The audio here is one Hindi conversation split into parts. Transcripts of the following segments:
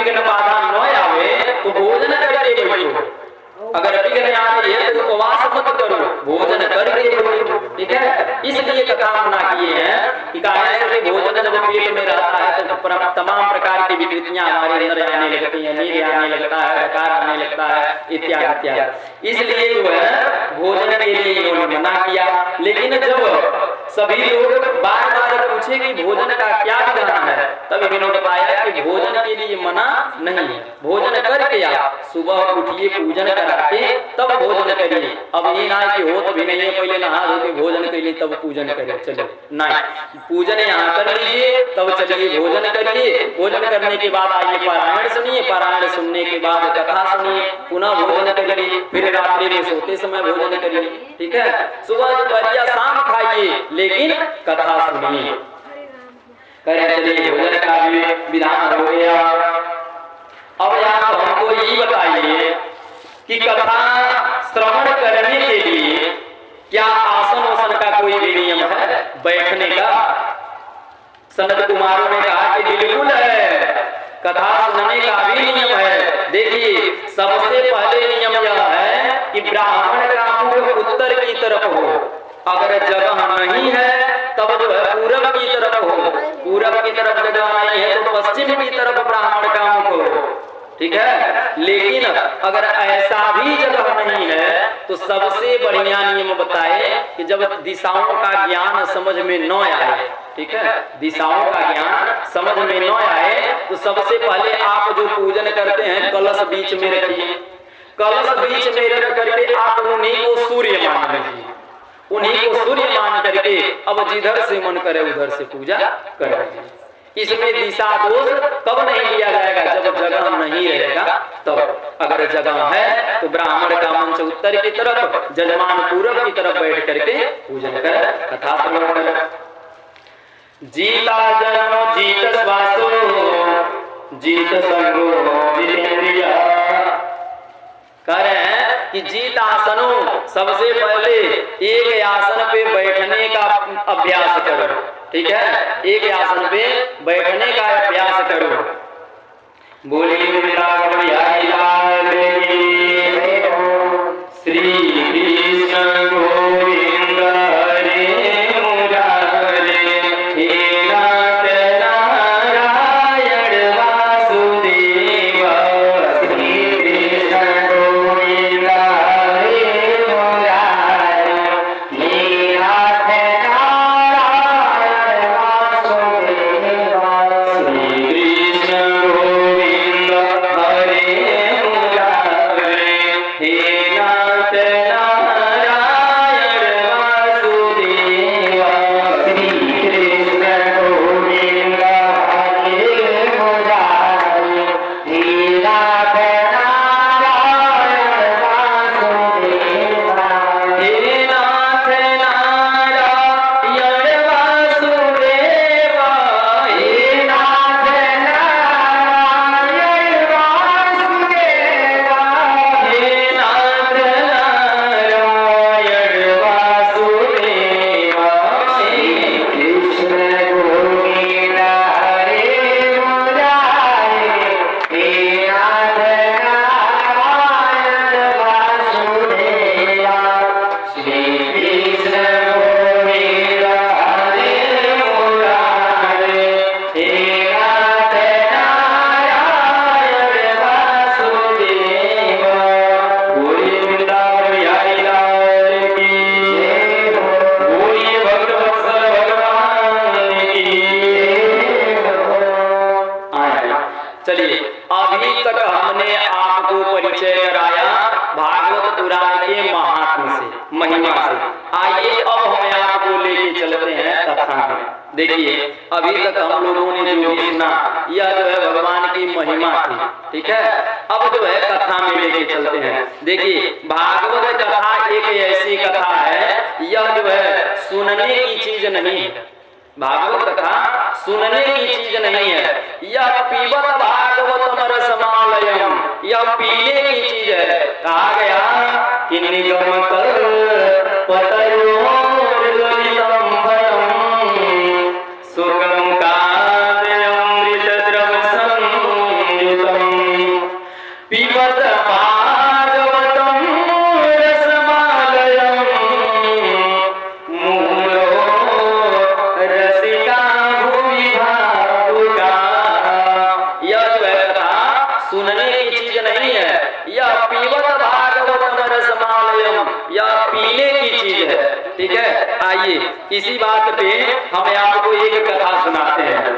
विघ्न बाधा न आवे तो भोजन करके बैठो। अगर विघ्न आ रही है तो उपवास मत करो, भोजन करके बैठो। ठीक है, इसलिए कथा मना किए हैं कि भोजन जब पेट में रहता है तो तमाम प्रकार की विकृतियां हमारे अंदर आने लगती हैं, नींद आने लगता है, डकार आने लगता है, इत्यादि इत्यादि। इसलिए जो है भोजन के लिए इन्होंने मना किया। लेकिन जब सभी लोग बार बार पूछे कि भोजन का क्या विधान है, तब इन्होंने बताया कि भोजन के लिए मना नहीं है, भोजन करके आप सुबह उठिए, पूजन करा के तब भोजन करिए। अब ये ना कि हो तो भी नहीं है, पहले नहा धो के भोजन करिए तब पूजन करिए, चलिए नहीं, पूजन यहाँ कर लीजिए तब चलिए भोजन करिए। भोजन करने के बाद आइए पारायण सुनिए, पारायण सुनने के बाद कथा सुनिए, पुनः भोजन करिए, फिर रात्रि में सोते समय भोजन करिए। ठीक है, सुबह दोपहर शाम खाइए लेकिन कथा सुनिए। करें, चलिए भोजन का भी विधान हो गया। अब आप हमको ये बताइए कि कथा श्रवण करने के लिए क्या आसन वासन का कोई भी नियम है बैठने का? सनत कुमारों ने कहा कि बिल्कुल है, कथा सुनने का भी नियम है। देखिए, सबसे पहले नियम यह है कि ब्राह्मण का मुख उत्तर की तरफ हो, अगर जगह नहीं है तब जो है पूरब की तरफ हो, पूरब की तरफ जगह नहीं है तो पश्चिम की तरफ ब्राह्मण का मुख हो। ठीक है, लेकिन अगर ऐसा भी जगह नहीं है तो सबसे बढ़िया नियम बताए कि जब दिशाओं का ज्ञान समझ में न आए, ठीक है, दिशाओं का ज्ञान समझ में न आए तो सबसे पहले आप जो पूजन करते हैं कलश बीच में रखिए, कलश बीच में रख करके आप उन्हीं को सूर्य मान लीजिए, उन्हीं को सूर्य मान करके अब जिधर से मन करे उधर से पूजा कर लीजिए। इसमें दिशा दोष तब नहीं लिया जाएगा जब जगह नहीं रहेगा तब। अगर जगह है तो ब्राह्मण का मंच उत्तर की तरफ, जजमान पूरब की तरफ बैठ करके पूजन कर कथा श्रवण कर। जीता जन्म जीत श्वासो जीत संगो जितेंद्रिया। कह रहे हैं कि जीत आसनों, सबसे पहले एक आसन पे बैठने का अभ्यास करो। ठीक है, एक आसन पे बैठने का अभ्यास करो। बोलिए श्री कृष्ण गोविंद हरे मुरारे, हे नाथ नारायण वासुदेव, श्री कृष्ण गोविंद हरे मुरारे, हे नाथ नारायण वासुदेव, श्री कृष्ण गोविंद हरे मुरारे, हे नाथ नारायण वासुदेव, श्री कृष्ण गोविंद हरे मुरारे, हे नाथ नारायण वासुदेव, हे नाथ नारायण वासुदेव, हे नाथ नारायण वासुदेव, हे नाथ नारायण वासुदेव, श्री कृष्ण गोविंद हरे मुरारे, हे नाथ नारायण वासुदेव, श्री कृष्ण गोविंद हरे मुरारे, हे नाथ नारायण वासुदेव। बोलिए वृंदावन बिहारी लाल की जय, बोलिए भक्तवत्सल भगवान की जय। चलिए, अभी तक हमने आपको परिचय कराया भागवत पुराण के महात्म्य से, महिमा से। आइए अब हम आपको लेके चलते हैं कथा में। देखिए, अभी तक हम लोगों ने जो भी सुना यह जो है भगवान की महिमा थी। ठीक है, अब जो है कथा में लेके चलते हैं। देखिए, भागवत कथा एक ऐसी कथा है, यह जो है सुनने की चीज नहीं है। भागवत कथा सुनने की चीज नहीं है, यह पीबत भागवतम रसमालयम, यह पीने की चीज है। कहा गया कि निगम कर पतयोर्गलितम फलम सुगम काव्यमृत द्रव संयुतम है। ठीक है, आइए इसी बात पे हम आपको एक कथा सुनाते हैं।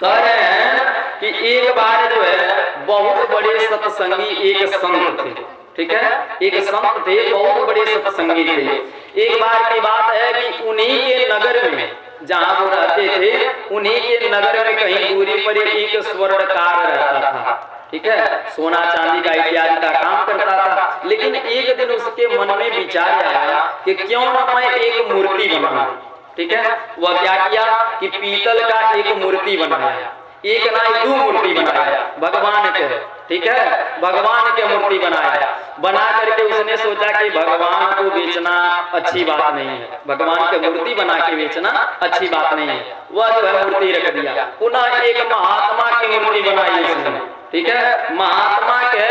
कह रहे हैं कि एक बार जो है बहुत बड़े सत्संगी एक संत थे। ठीक है, एक संत थे, बहुत बड़े सत्संगी थे। एक बार की बात है कि उन्हीं के नगर में, जहां वो रहते थे, उन्हीं के नगर में कहीं दूरी पर एक स्वर्णकार रहता था। ठीक है, सोना चांदी का इत्यादि का काम करता था। लेकिन एक दिन उसके मन में विचार आया कि क्यों न मैं एक मूर्ति बनाऊं। ठीक है, वह क्या किया कि पीतल का एक मूर्ति बनाया, एक ना दो मूर्ति बनाया भगवान के। ठीक है, भगवान के मूर्ति बनाया। बना करके उसने सोचा कि भगवान को बेचना अच्छी बात नहीं है, भगवान के मूर्ति बना के बेचना अच्छी बात नहीं है। वह जो है मूर्ति रख दिया। पुनः एक महात्मा की मूर्ति बनाई उसने। ठीक है, महात्मा के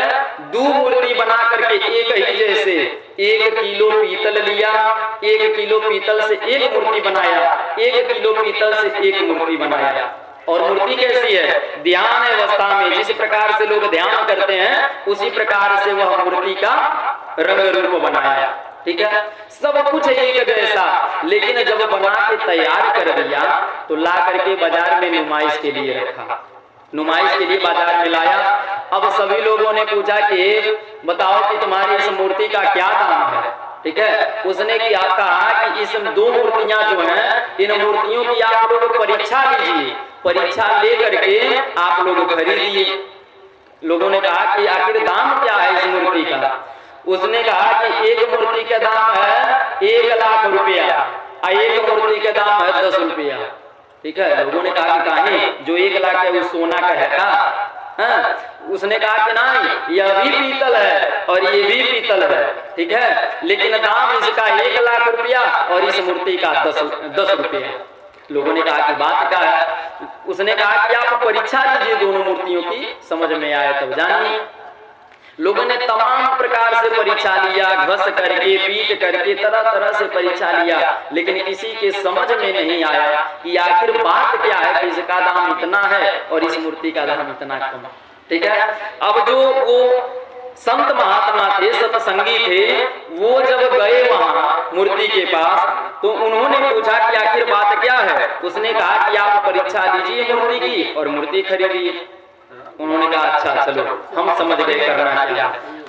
दो मूर्ति बना करके एक ही जैसे 1 किलो पीतल लिया, 1 किलो पीतल से एक मूर्ति बनाया, 1 किलो पीतल से एक मूर्ति बनाया। और मूर्ति कैसी है? ध्यान अवस्था में जिस प्रकार से लोग ध्यान करते हैं उसी प्रकार से वह मूर्ति का रंग रूप बनाया। ठीक है, सब कुछ एक जैसा। लेकिन जब बना के तैयार कर दिया तो ला करके बाजार में नुमाइश के लिए रखा, नुमाइश के लिए बाजार में लाया। अब सभी लोगों ने पूछा कि बताओ कि तुम्हारी इस मूर्ति का क्या दाम है। ठीक है, उसने क्या कहा कि इस 2 मूर्तियां जो हैं, इन मूर्तियों की आप लोग परीक्षा लीजिए, परीक्षा ले करके आप लोग खरीदिए। लोगों ने कहा कि आखिर दाम क्या है इस मूर्ति का? उसने कहा कि एक मूर्ति का दाम है 1 लाख रुपया और एक मूर्ति का दाम है 10 रुपया। ठीक है, लोगों ने कहा कि काहे, जो 1 लाख है वो सोना का है का? हाँ, उसने कहा कि नहीं, यह भी पीतल है और ये भी पीतल है। ठीक है, लेकिन दाम इसका 1 लाख रुपया और इस मूर्ति का 10 रुपया। लोगों ने कहा कि बात क्या है? उसने कहा कि आप परीक्षा लीजिए दोनों मूर्तियों की, समझ में आए तब जानिए। लोगों ने तमाम प्रकार से परीक्षा लिया, घस करके पीट करके तरह तरह से परीक्षा लिया, लेकिन किसी के समझ में नहीं आया कि आखिर बात क्या है कि इसका दाम इतना है और इस मूर्ति का दाम इतना कम। ठीक है, अब जो वो संत महात्मा थे, सत्संगी थे, वो जब गए वहां मूर्ति के पास तो उन्होंने पूछा कि आखिर बात क्या है। उसने कहा कि आप परीक्षा लीजिए मूर्ति की और मूर्ति खरीदिए। उन्होंने कहा अच्छा चलो हम समझ गए करना क्या।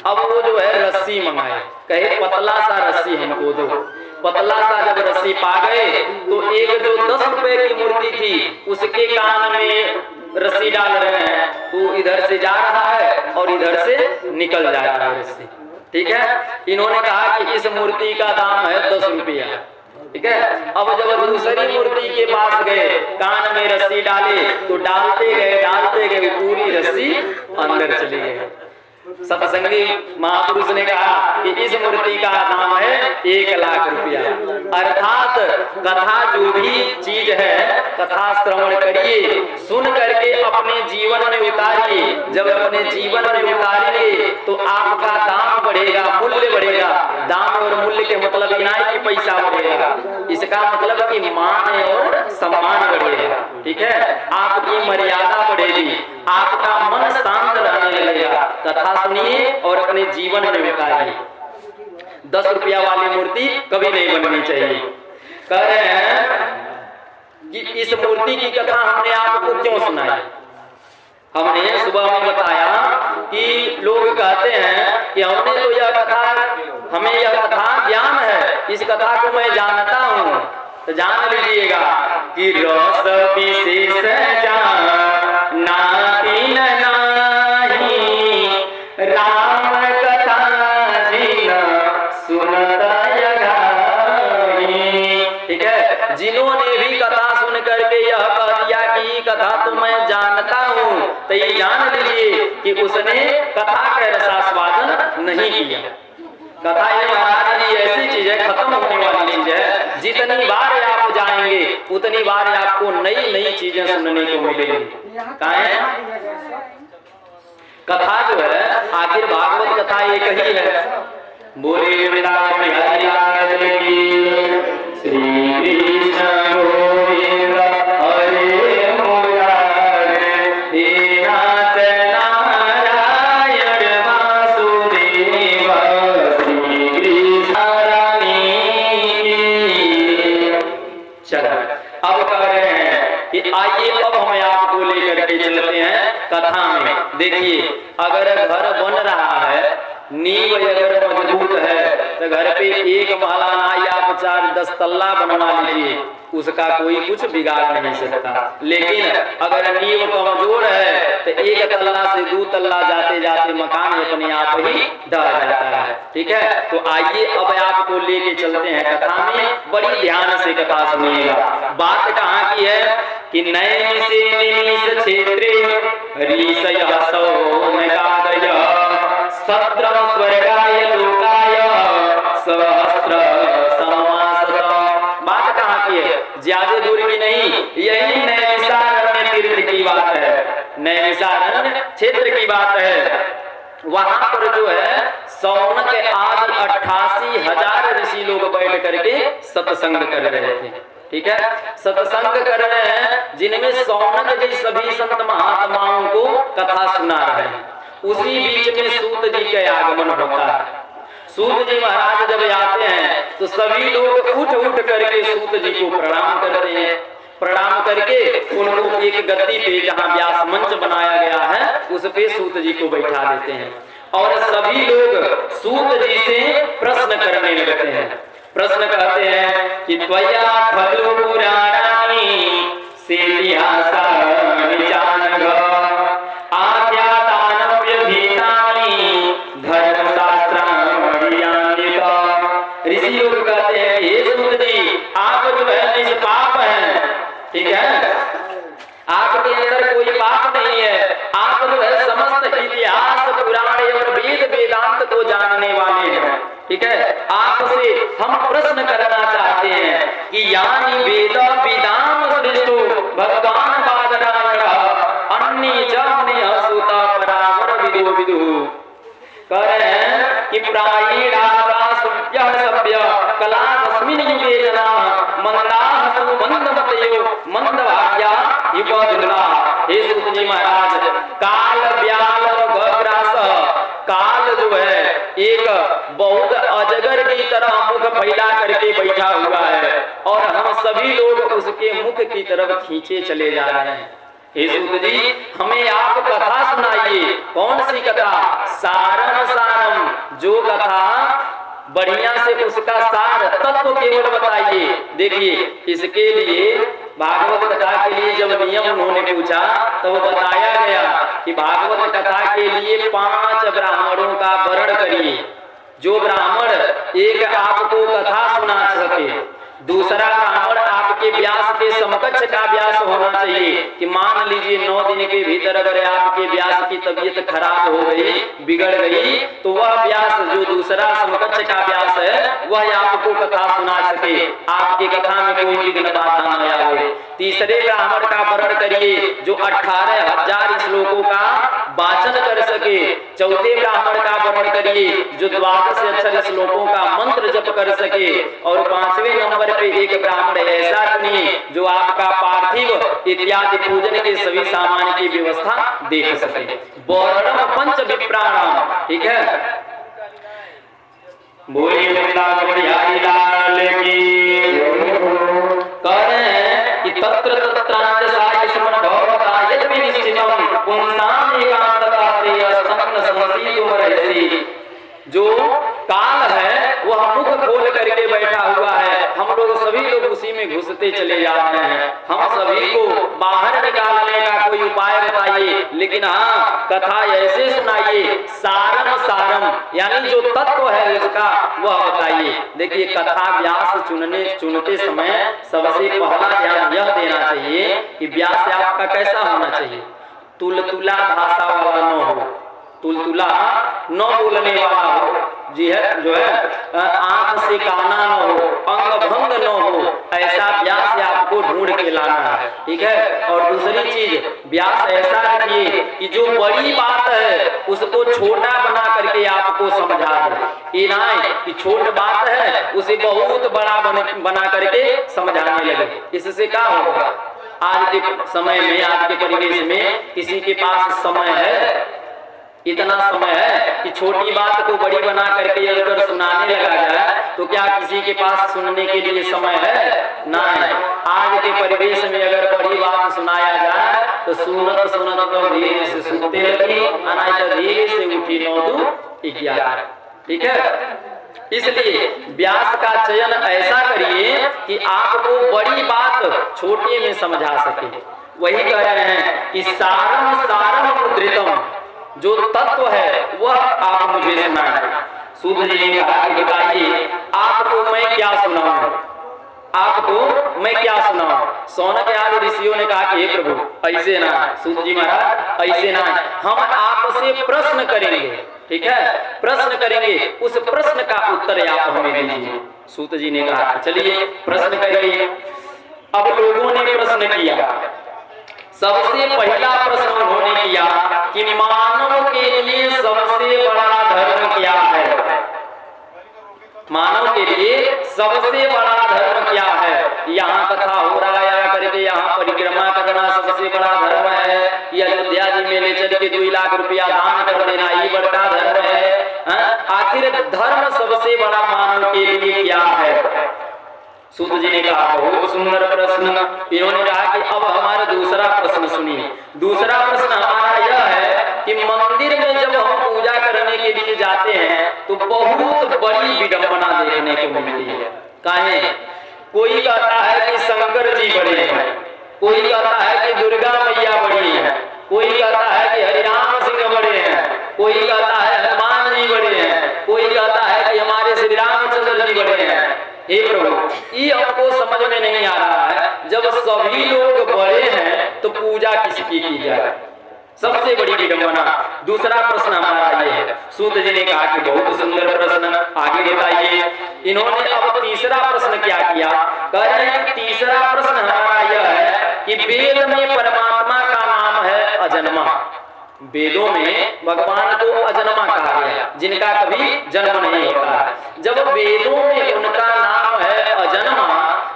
अब वो जो है रस्सी मंगाए, कहे पतला सा रस्सी हमको दो। पतला सा जब रस्सी पा गए तो एक जो 10 रुपए की मूर्ति थी उसके कान में रस्सी डाल रहे हैं, तो इधर से जा रहा है और इधर से निकल जा रहा है रस्सी। ठीक है, इन्होंने कहा कि इस मूर्ति का दाम है 10 रुपया। ठीक है, अब जब दूसरी मूर्ति के पास गए, कान में रस्सी डाले तो डालते गए पूरी रस्सी अंदर चली गई। सत्संगी महापुरुष ने कहा कि इस मूर्ति का दाम है 1 लाख रुपया। अर्थात कथा जो भी चीज है, कथा श्रवण करिए, सुन करके अपने जीवन में उतारिए। जब अपने जीवन में उतारेंगे तो आपका दाम बढ़ेगा, मूल्य बढ़ेगा। दाम और मूल्य के मतलब नहीं कि पैसा बढ़ेगा, इसका मतलब कि मान और सम्मान बढ़ेगा। ठीक है, आपकी मर्यादा बढ़ेगी, आपका मन शांत रहने लगेगा। कथा सुनिए और अपने जीवन में उतारिए। 10 रुपया वाली मूर्ति कभी नहीं बननी चाहिए। कह रहे हैं कि इस मूर्ति की कथा हमने आपको क्यों सुनाई। हमने सुबह में बताया कि लोग कहते हैं कि हमें तो यह कथा ज्ञान है, इस कथा को मैं जानता हूँ। तो जान लीजिएगा कि रस विशेष जाना तीन नाही, राम कथा जिन सुनता यगाई। ठीक है, जिन्होंने भी कथा सुन करके यह कह दिया कि कथा तो मैं जानता हूँ, तो ये जान लीजिए कि उसने कथा का रसास्वादन नहीं किया। कथा ये महाराज जी ऐसी चीज है, खत्म होने वाली चीज है। जितनी बार आप जाएंगे उतनी बार आपको नई नई चीजें सुनने को मिलेंगी। कथा जो है आखिर भागवत कथा एक ही है। बोले वृंदावन बिहारी लाल की, श्री कृष्ण गोविंद हरे मुरारे, हे नाथ नारायण वासुदेव, श्री कृष्ण रानी करके चलते हैं कथा में। देखिए, अगर घर बन रहा है, नींव अगर मजबूत है, तो घर पे एक महला ना आप 4-10 तल्ला बनवा लीजिए, उसका कोई कुछ बिगाड़ नहीं सकता। लेकिन अगर नींव कमजोर है तो एक तल्ला से 2 तल्ला जाते जाते मकान अपने आप ही ढह जाता है। ठीक है, तो आइए अब आपको लेके चलते हैं कथा में, बड़ी ध्यान से कथा सुनिएगा। बात कहाँ की है कि नैन से निमिष क्षेत्रे ऋषयः सौनकादय सत्रम स्वर्गाय लोकाय सहस्त्र समासत। बात कहाँ की है, ज्यादा दूर की नहीं, यही नैमिषारण्य तीर्थ की बात है, नैमिषारण्य क्षेत्र की बात है। वहां पर जो है सौनक आदि 88,000 ऋषि लोग बैठ करके सत्संग कर रहे थे। ठीक है, सत्संग कर रहे हैं, जिनमें सौनक जी सभी संत महात्माओं को कथा सुना रहे हैं। उसी बीच में सूत जी का आगमन होता है। सूत जी महाराज जब आते हैं तो सभी लोग उठ करके सूत जी को प्रणाम करते हैं। प्रणाम करके उनको एक गद्दी पे, जहाँ व्यास मंच बनाया गया है, उस पे सूत जी को बैठा देते हैं और सभी लोग सूत जी से प्रश्न करने लगते हैं। प्रश्न कहते हैं कि त्वया खलु पुराणानि सेतिहासानि जानघ आख्यातानप्यधीतानि धर्मशास्त्राणि यान्विता। ऋषि लोग कहते हैं, हे सूत जी, आप जो है निष्पाप हैं। ठीक है, आपके अंदर कोई पाप नहीं है, आप जो है समस्त इतिहास पुराण और वेद वेदांत को जानने वाले हैं। ठीक है, आपसे हम प्रश्न करना चाहते हैं कि यानी वेद विदाम सृष्टो भगवान बादरायण अन्य जन्य सुता परावर विदु विदु। कह रहे हैं कि प्रायेणागा सुभ्यः सभ्य कला अस्मिन् युगे जना मंदाः सु मंदमतयो मंदभाग्या विपदुला। हे सूत जी महाराज, काल व्याल ग्रास, काल जो है एक बहुत अजगर की तरह मुख फैला करके बैठा हुआ है और हम सभी लोग उसके मुख की तरफ खींचे चले जा रहे हैं। हे सूत जी, हमें आप कथा सुनाइए। कौन सी कथा? सारम सारम, जो कथा बढ़िया से उसका सार तत्व केवल बताइए। देखिए, इसके लिए भागवत कथा के लिए जब नियम उन्होंने पूछा तो वो बताया गया कि भागवत कथा के लिए 5 ब्राह्मणों का वर्ण करिए। जो ब्राह्मण एक आपको कथा सुना सके, दूसरा ब्राह्मण आपके व्यास के समकक्ष का व्यास होना चाहिए कि मान लीजिए 9 दिन के भीतर अगर आपके व्यास की तबीयत खराब हो गई, बिगड़ गई, तो वह व्यास जो दूसरा समकक्ष का व्यास है वह आपको कथा सुना सके, आपकी कथा में कोई विघ्न बाधा न आए। तीसरे ब्राह्मण का वर्ण करिए जो 18,000 श्लोकों का वाचन कर सके। चौथे ब्राह्मण का वर्ण करिए जो 12 अक्षर श्लोकों का मंत्र जप कर सके। और 5वें नंबर पे एक ब्राह्मण ऐसा चुनिए जो आपका पार्थिव इत्यादि पूजन के सभी सामान की व्यवस्था देख सके। वर्णम पंच विप्राणाम। ठीक है, बोलिए वृंदावन बिहारी लाल की। कह रहे हैं कि तत्र तत्रांत साय स्मरण भवता यद् निश्चितम पुंसाम एकांतता श्रेयस्तन्न संसीतुम रहसि। जो काल है वह मुख खोल करके बैठा हुआ है, हम लोग सभी लोग उसी में घुसते चले जा रहे हैं। हम सभी को बाहर निकालने का कोई उपाय बताइए, लेकिन हाँ कथा ऐसे सुनाइए, सारम सारम यानी जो तत्व है उसका वह बताइए। देखिए, कथा व्यास चुनते समय सबसे पहला ध्यान यह देना चाहिए कि व्यास आपका कैसा होना चाहिए, तुलतुला भाषा वाला न हो, तुलतुला न बोलने वाला हो, जी है जो है आंख से काना न हो, अंग भंग न हो, ऐसा व्यास आपको ढूंढ के लाना है। ठीक है, और दूसरी चीज, व्यास ऐसा रखिए कि जो बड़ी बात है उसको छोटा बना करके आपको समझा दे। ये ना कि छोट बात है उसे बहुत बड़ा बना करके समझाने लगे। इससे क्या होगा, आज के समय में, आज के परिवेश में किसी के पास समय है? इतना समय है कि छोटी बात को बड़ी बना करके अगर सुनाने लगा जाए तो क्या किसी के पास सुनने के लिए समय है? ना है। आज के परिवेश में अगर बड़ी बात सुनाया जाए तो सुनत सुनत तो धीरे से सुनते लगी, अनायत धीरे से उठी 9-11। ठीक है, इसलिए व्यास का चयन ऐसा करिए कि आपको बड़ी बात छोटे में समझा सके। वही कह रहे हैं कि सारम सारम मुद्रितम, जो तत्व है वह आप मुझे सुनाएं। सूत जी ने कहा कि बताइए आपको मैं क्या सुनाऊं, आपको मैं क्या सुनाऊं? सौनक आदि ऋषियों ने कहा कि हे प्रभु ऐसे ना, सूत जी महाराज ऐसे ना, हम आपसे प्रश्न करेंगे। ठीक है, प्रश्न करेंगे, उस प्रश्न का उत्तर आप हमें दीजिए। सूत जी ने कहा चलिए प्रश्न करिए। अब लोगों ने प्रश्न किया। सबसे पहला प्रश्न उन्होंने किया कि मानव के लिए सबसे बड़ा धर्म क्या है? मानव के लिए सबसे बड़ा धर्म क्या है? यहाँ कथा हो रहा है करके यहाँ परिक्रमा करना सबसे बड़ा धर्म है, या अयोध्या जी में ले चल के 2 लाख रुपया दान कर देना ये बड़ा धर्म है। आखिर धर्म सबसे बड़ा मानव के लिए क्या है? सूत जी ने कहा बहुत सुंदर प्रश्न। इन्होंने कहा कि अब हमारा दूसरा प्रश्न सुनिए। दूसरा प्रश्न हमारा यह है कि मंदिर में जब हम पूजा करने के लिए जाते हैं तो बहुत बड़ी विडंबना देखने को मिलती है। काहे? कोई कहता है कि शंकर जी बड़े हैं, कोई कहता है कि दुर्गा मैया बड़ी है, कोई कहता है कि हरिराम सिंह बड़े हैं, कोई कहता है हनुमान जी बड़े हैं, कोई कहता है कि हमारे श्री रामचंद्र जी बड़े हैं। हे प्रभु, ये हमको समझ में नहीं आ रहा है, जब सभी लोग बड़े हैं तो पूजा किसकी की जाए? सबसे बड़ी विडंबना। दूसरा प्रश्न हमारा ये है। सूत जी ने कहा कि बहुत सुंदर प्रश्न, आगे बताइए। इन्होंने अब तीसरा प्रश्न क्या किया? कह रहे हैं कि तीसरा प्रश्न हमारा यह है कि वेद में परमात्मा का नाम है अजन्मा। वेदों में भगवान को अजन्मा कहा गया, जिनका कभी जन्म नहीं होता है। जब वेदों में उनका नाम है अजन्मा,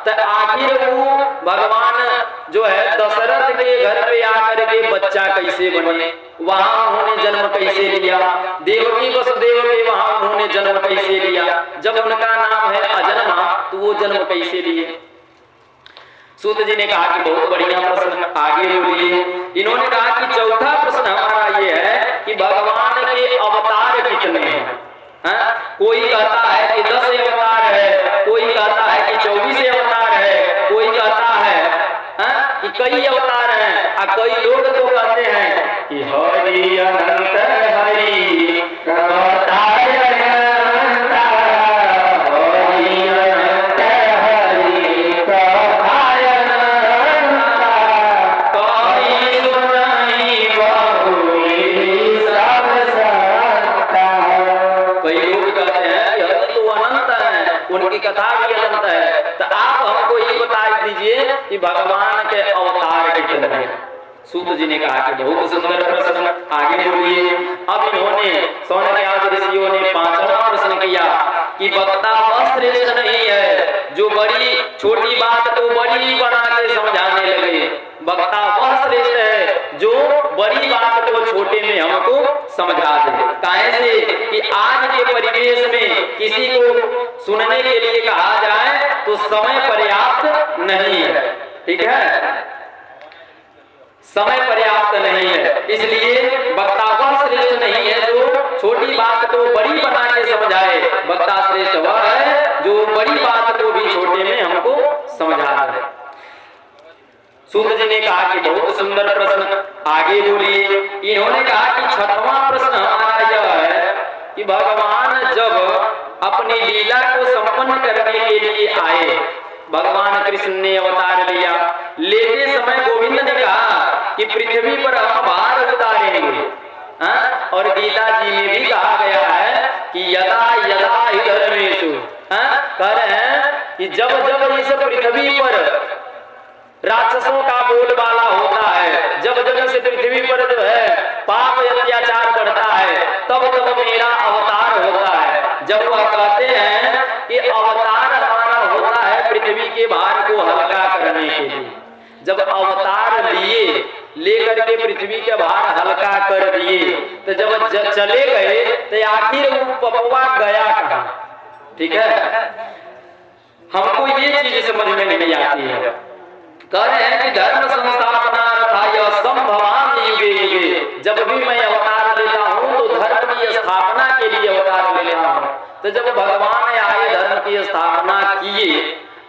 तो आखिर वो भगवान जो है दशरथ के घर पे आकर के बच्चा कैसे बने, वहां उन्होंने जन्म कैसे लिया? देवकी वसुदेव के वहां उन्होंने जन्म कैसे लिया? जब उनका नाम है अजन्मा तो वो जन्म कैसे लिए? सूत जी ने कहा कि बहुत बढ़िया प्रश्न, आगे बोलिए। इन्होंने कहा कि चौथा प्रश्न हमारा ये है कि भगवान के अवतार कितने हैं? कोई कहता है कि 10 अवतार है, कोई कहता है कि 24 अवतार है, कोई कहता है कि कई अवतार हैं, और कई लोग तो कहते हैं कि हरि अनंत हरि अवतार कथा भी अनंत है। तो आप हमको ये बता दीजिए कि भगवान के अवतार कितने हैं? सूत जी ने कहा कि बहुत सुंदर प्रश्न, आगे बोलिए। अब इन्होंने सौनक आदि ऋषियों ने 5वां प्रश्न किया कि वक्ता वह श्रेष्ठ नहीं है जो बड़ी छोटी बात को बड़ी बना के समझाने लगे। वक्ता वह श्रेष्ठ है जो बड़ी बात को छोटे में हमको समझा दे। काहे से कि आज के परिवेश में किसी को सुनने के लिए कहा जाए तो समय पर्याप्त नहीं है। ठीक है, समय पर्याप्त नहीं है, इसलिए वक्ता वह श्रेष्ठ नहीं है जो छोटी बात को बड़ी बना के समझाए। वक्ता श्रेष्ठ वह है जो बड़ी बात को भी छोटे में हमको समझा दे। सूत जी ने कहा कि बहुत सुंदर प्रश्न, आगे बोलिए। इन्होंने कहा कि 6वां प्रश्न हमारा यह है कि भगवान जब अपनी लीला को संपन्न करने के लिए आए, भगवान कृष्ण ने अवतार लिया। लेते समय गोविंद ने कहा कि पृथ्वी पर हम भार उतारेंगे। और गीता जी में भी कहा गया है कि यदा यदा हि धर्मेषु, कह रहे हैं कि जब जब इस पृथ्वी पर राक्षसों का बोलबाला होता है, जब जब इस पृथ्वी पर जो है पाप अत्याचार बढ़ता है, तब तब मेरा अवतार होता है। जब वह कहते हैं कि अवतार हमारा होता है पृथ्वी के भार को हल्का करने के लिए, जब अवतार लिए लेकर लेकर के पृथ्वी के भार हल्का कर दिए। तो जब चले गए तो आखिर वो पपवा गया कहाँ? ठीक है, हमको ये चीज समझ में नहीं आती है। कह रहे हैं कि धर्म संस्थापना संभवान युगे युगे, जब भी मैं अवतार लेता हूँ तो धर्म की स्थापना के लिए अवतार लेता हूँ। तो जब भगवान आए धर्म की स्थापना किए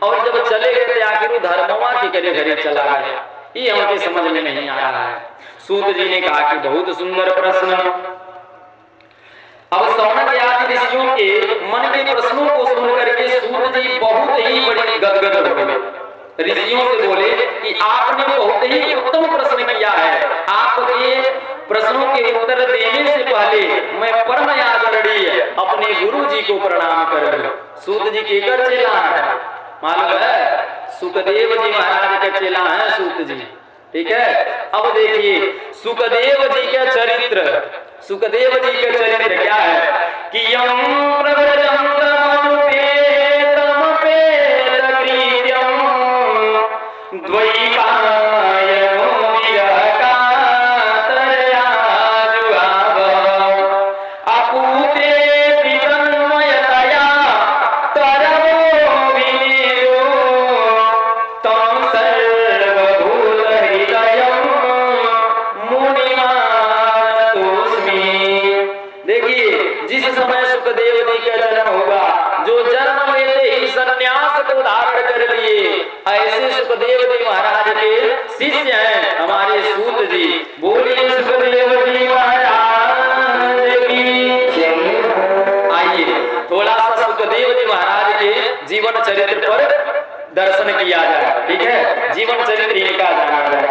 और जब चले गए तो आखिर धर्मवा के करे घरे चला गया, ये हमके समझ में नहीं आ रहा है। सूत जी ने कहा कि बहुत सुंदर प्रश्न। अब सौनक आदि ऋषियों के मन के प्रश्नों को सुन करके सूत जी बहुत ही बड़े गदगद हो गए। ऋषियों से बोले कि आपने बहुत ही उत्तम प्रश्न किया है, आपके प्रश्नों के उत्तर देने से पहले मैं परम आदरणीय अपने गुरु जी को प्रणाम कर लूं। सूत जी के कर चेला है, मालूम है, सुखदेव जी महाराज के चेला है सूत जी। ठीक है, अब देखिए सुखदेव जी के चरित्र, सुखदेव जी के चरित्र क्या है कि यम प्रव्रजम तमनुपेतम पेतकृत्यम द्वैपायनो विरहकातरयाजुआव अपूते पितन्मयतया तरवो विनेदो तं सर्वभूतहृदयं मुनिमानतोऽस्मि। देखिए जिस समय सुखदेव जी का जन्म हुआ, जो जन्म लेते ही संन्यास को धारण कर लिए, ऐसे सुखदेव जी महाराज के शिष्य हैं हमारे सूत जी। बोलिए सुखदेव जी महाराज की। आइए थोड़ा सा सुखदेव जी महाराज के जीवन चरित्र पर दर्शन किया जाए। ठीक है, जीवन चरित्र इनका जाना जाए।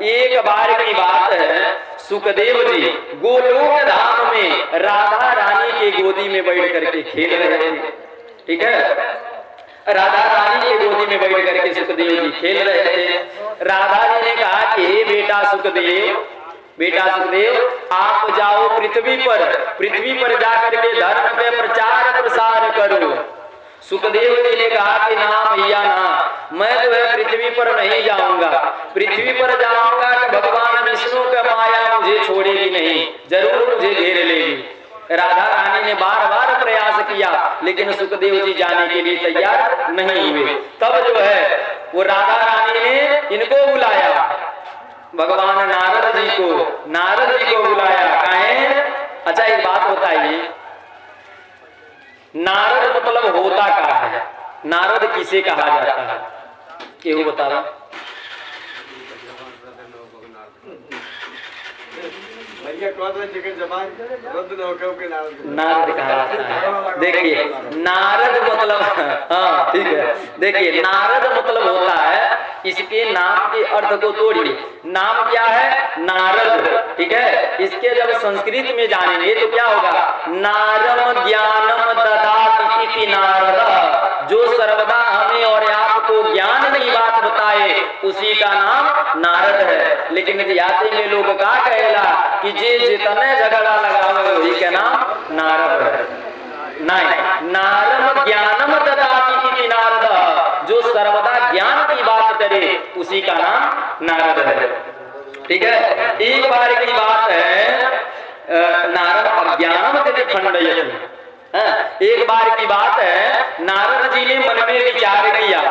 एक बार की बात है, सुखदेव जी गोलोक धाम में राधा रानी के गोदी में बैठ करके खेल रहे थे। ठीक है, राधा रानी के गोदी में बैठ करके सुखदेव जी खेल रहे थे। राधा जी ने कहा कि हे बेटा सुखदेव, बेटा सुखदेव आप जाओ पृथ्वी पर जाकर के धर्म पे प्रचार प्रसार करो। सुखदेव जी ने कहा कि ना भैया ना, मैं तो है पृथ्वी पर नहीं जाऊंगा। पृथ्वी पर जाऊंगा कि भगवान विष्णु का माया मुझे छोड़ेगी नहीं, जरूर मुझे घेर लेगी। राधा रानी ने बार बार प्रयास किया लेकिन सुखदेव जी जाने के लिए तैयार नहीं हुए। तब जो है वो राधा रानी ने इनको बुलाया, भगवान नारद जी को बुलाया। कहें अच्छा एक बात बताइए, नारद मतलब होता क्या है? नारद किसे कहा जाता है? केहू बतावा। नारद कहा जाता है। देखिए नारद मतलब, हाँ ठीक है, देखिए नारद मतलब होता है, इसके नाम के अर्थ को तोड़िए। नाम क्या है? नारद। ठीक है, इसके जब संस्कृत में जानेंगे तो क्या होगा? नारम ज्ञानम ददाति इति नारद, जो सर्वदा हमें और आपको ज्ञान की बात बताए उसी का नाम नारद है। लेकिन जाते में लोग का कहेला कि जे जितने झगड़ा लगावे वही के नाम नारद है। नहीं, नारम ज्ञानम ददाति इति नारद, जो सर्वदा ज्ञान की बात करे उसी का नाम नारद है। ठीक है, एक बार की बात है, नारद अज्ञानम तदि खंडयति। एक बार की बात है, नारद जी ने मन में विचार किया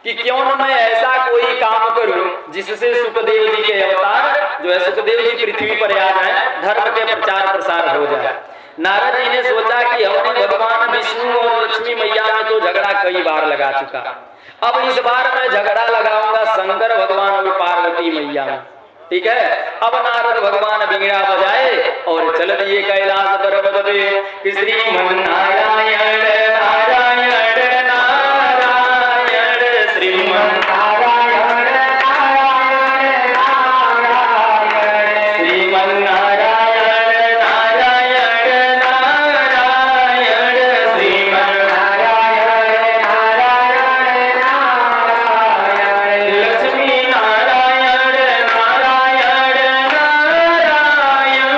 कि क्यों न मैं ऐसा कोई काम करूं जिससे सुखदेव जी के अवतार जो है सुखदेव जी पृथ्वी पर आ जाए, धर्म के प्रचार प्रसार हो जाए। नारद जी ने सोचा कि हमने भगवान विष्णु और लक्ष्मी मैया में तो झगड़ा कई बार लगा चुका, अब इस बार मैं झगड़ा लगाऊंगा शंकर भगवान और पार्वती मैया में। ठीक है, अब नारद भगवान बीड़ा बजाए और चल दिए कैलाश पर्वत पे। श्रीमन नारायण नारायण नारायण, श्रीमन नारायण नारायण नारायण, श्रीमन नारायण नारायण नारायण, श्रीमन नारायण नारायण नारायण, लक्ष्मी नारायण नारायण नारायण,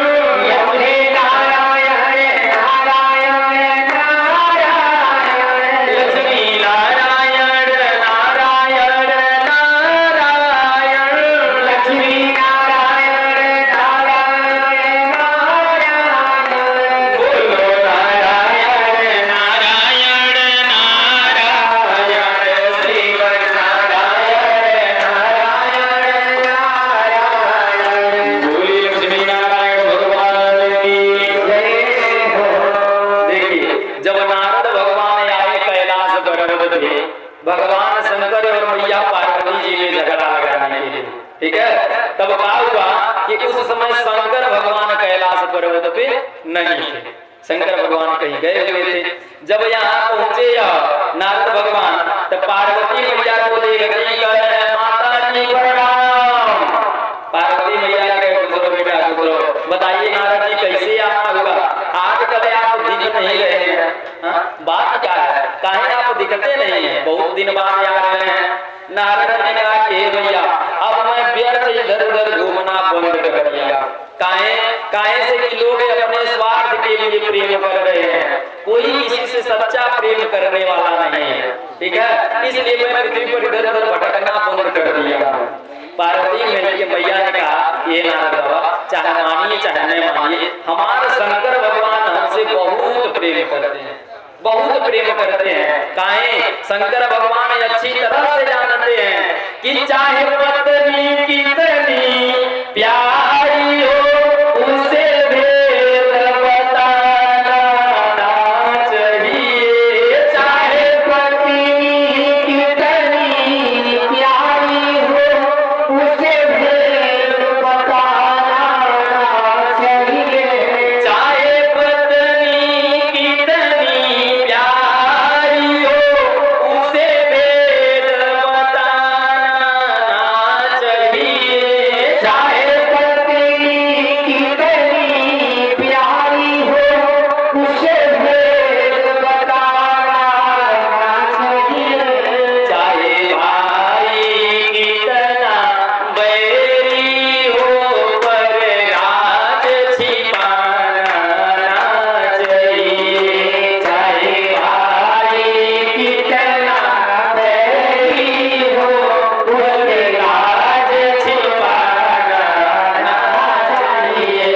यमुने नारायण नारायण नारायण, ठीक है। तब क्या हुआ कि उस समय शंकर भगवान कैलाश पर्वत पे नहीं थे, शंकर भगवान कहीं गए हुए थे। जब यहाँ पहुंचे नारद भगवान, तो पार्वती मैया को देखते कहे माता जी प्रणाम। पार्वती मैया कहे गुजरो बेटा गुजरो। बताइए नारद जी कैसे आना हुआ, आज कभी आप दिख नहीं रहे हैं, बात क्या है, काहे आप दिखते नहीं है, बहुत दिन बाद आ रहे हैं। नारद ने कहा कि भैया अब मैं व्यर्थ इधर उधर घूमना बंद कर दिया। काहे से कि लोग अपने स्वार्थ के लिए प्रेम कर रहे हैं, कोई किसी से सच्चा प्रेम करने वाला नहीं है, ठीक है। इसलिए मैं पृथ्वी पर इधर उधर भटकना बंद कर दिया। पार्वती मैया ने कहा ये नारद बाबा चाहे मानिए चाहे नहीं मानिए, हमारे शंकर भगवान हमसे बहुत प्रेम करते हैं, बहुत प्रेम करते हैं। काहे शंकर भगवान अच्छी तरह से जानते हैं कि चाहे पत्नी कितनी प्यारी हो उसे भेद बताना ना चाहिए। चाहे पत्नी कितनी प्यारी हो उसे भेद बताना ना चाहिए। चाहे पत्नी कितनी प्यारी हो उसे भेद बताना ना चाहिए। चाहे पत्नी कितनी प्यारी हो उसे भेद बताना ना चाहिए। चाहे भाई कितना बैरी हो पर राज छिपाना ना चाहिए। चाहे भाई कितना बैरी हो पर राज छिपाना ना चाहिए।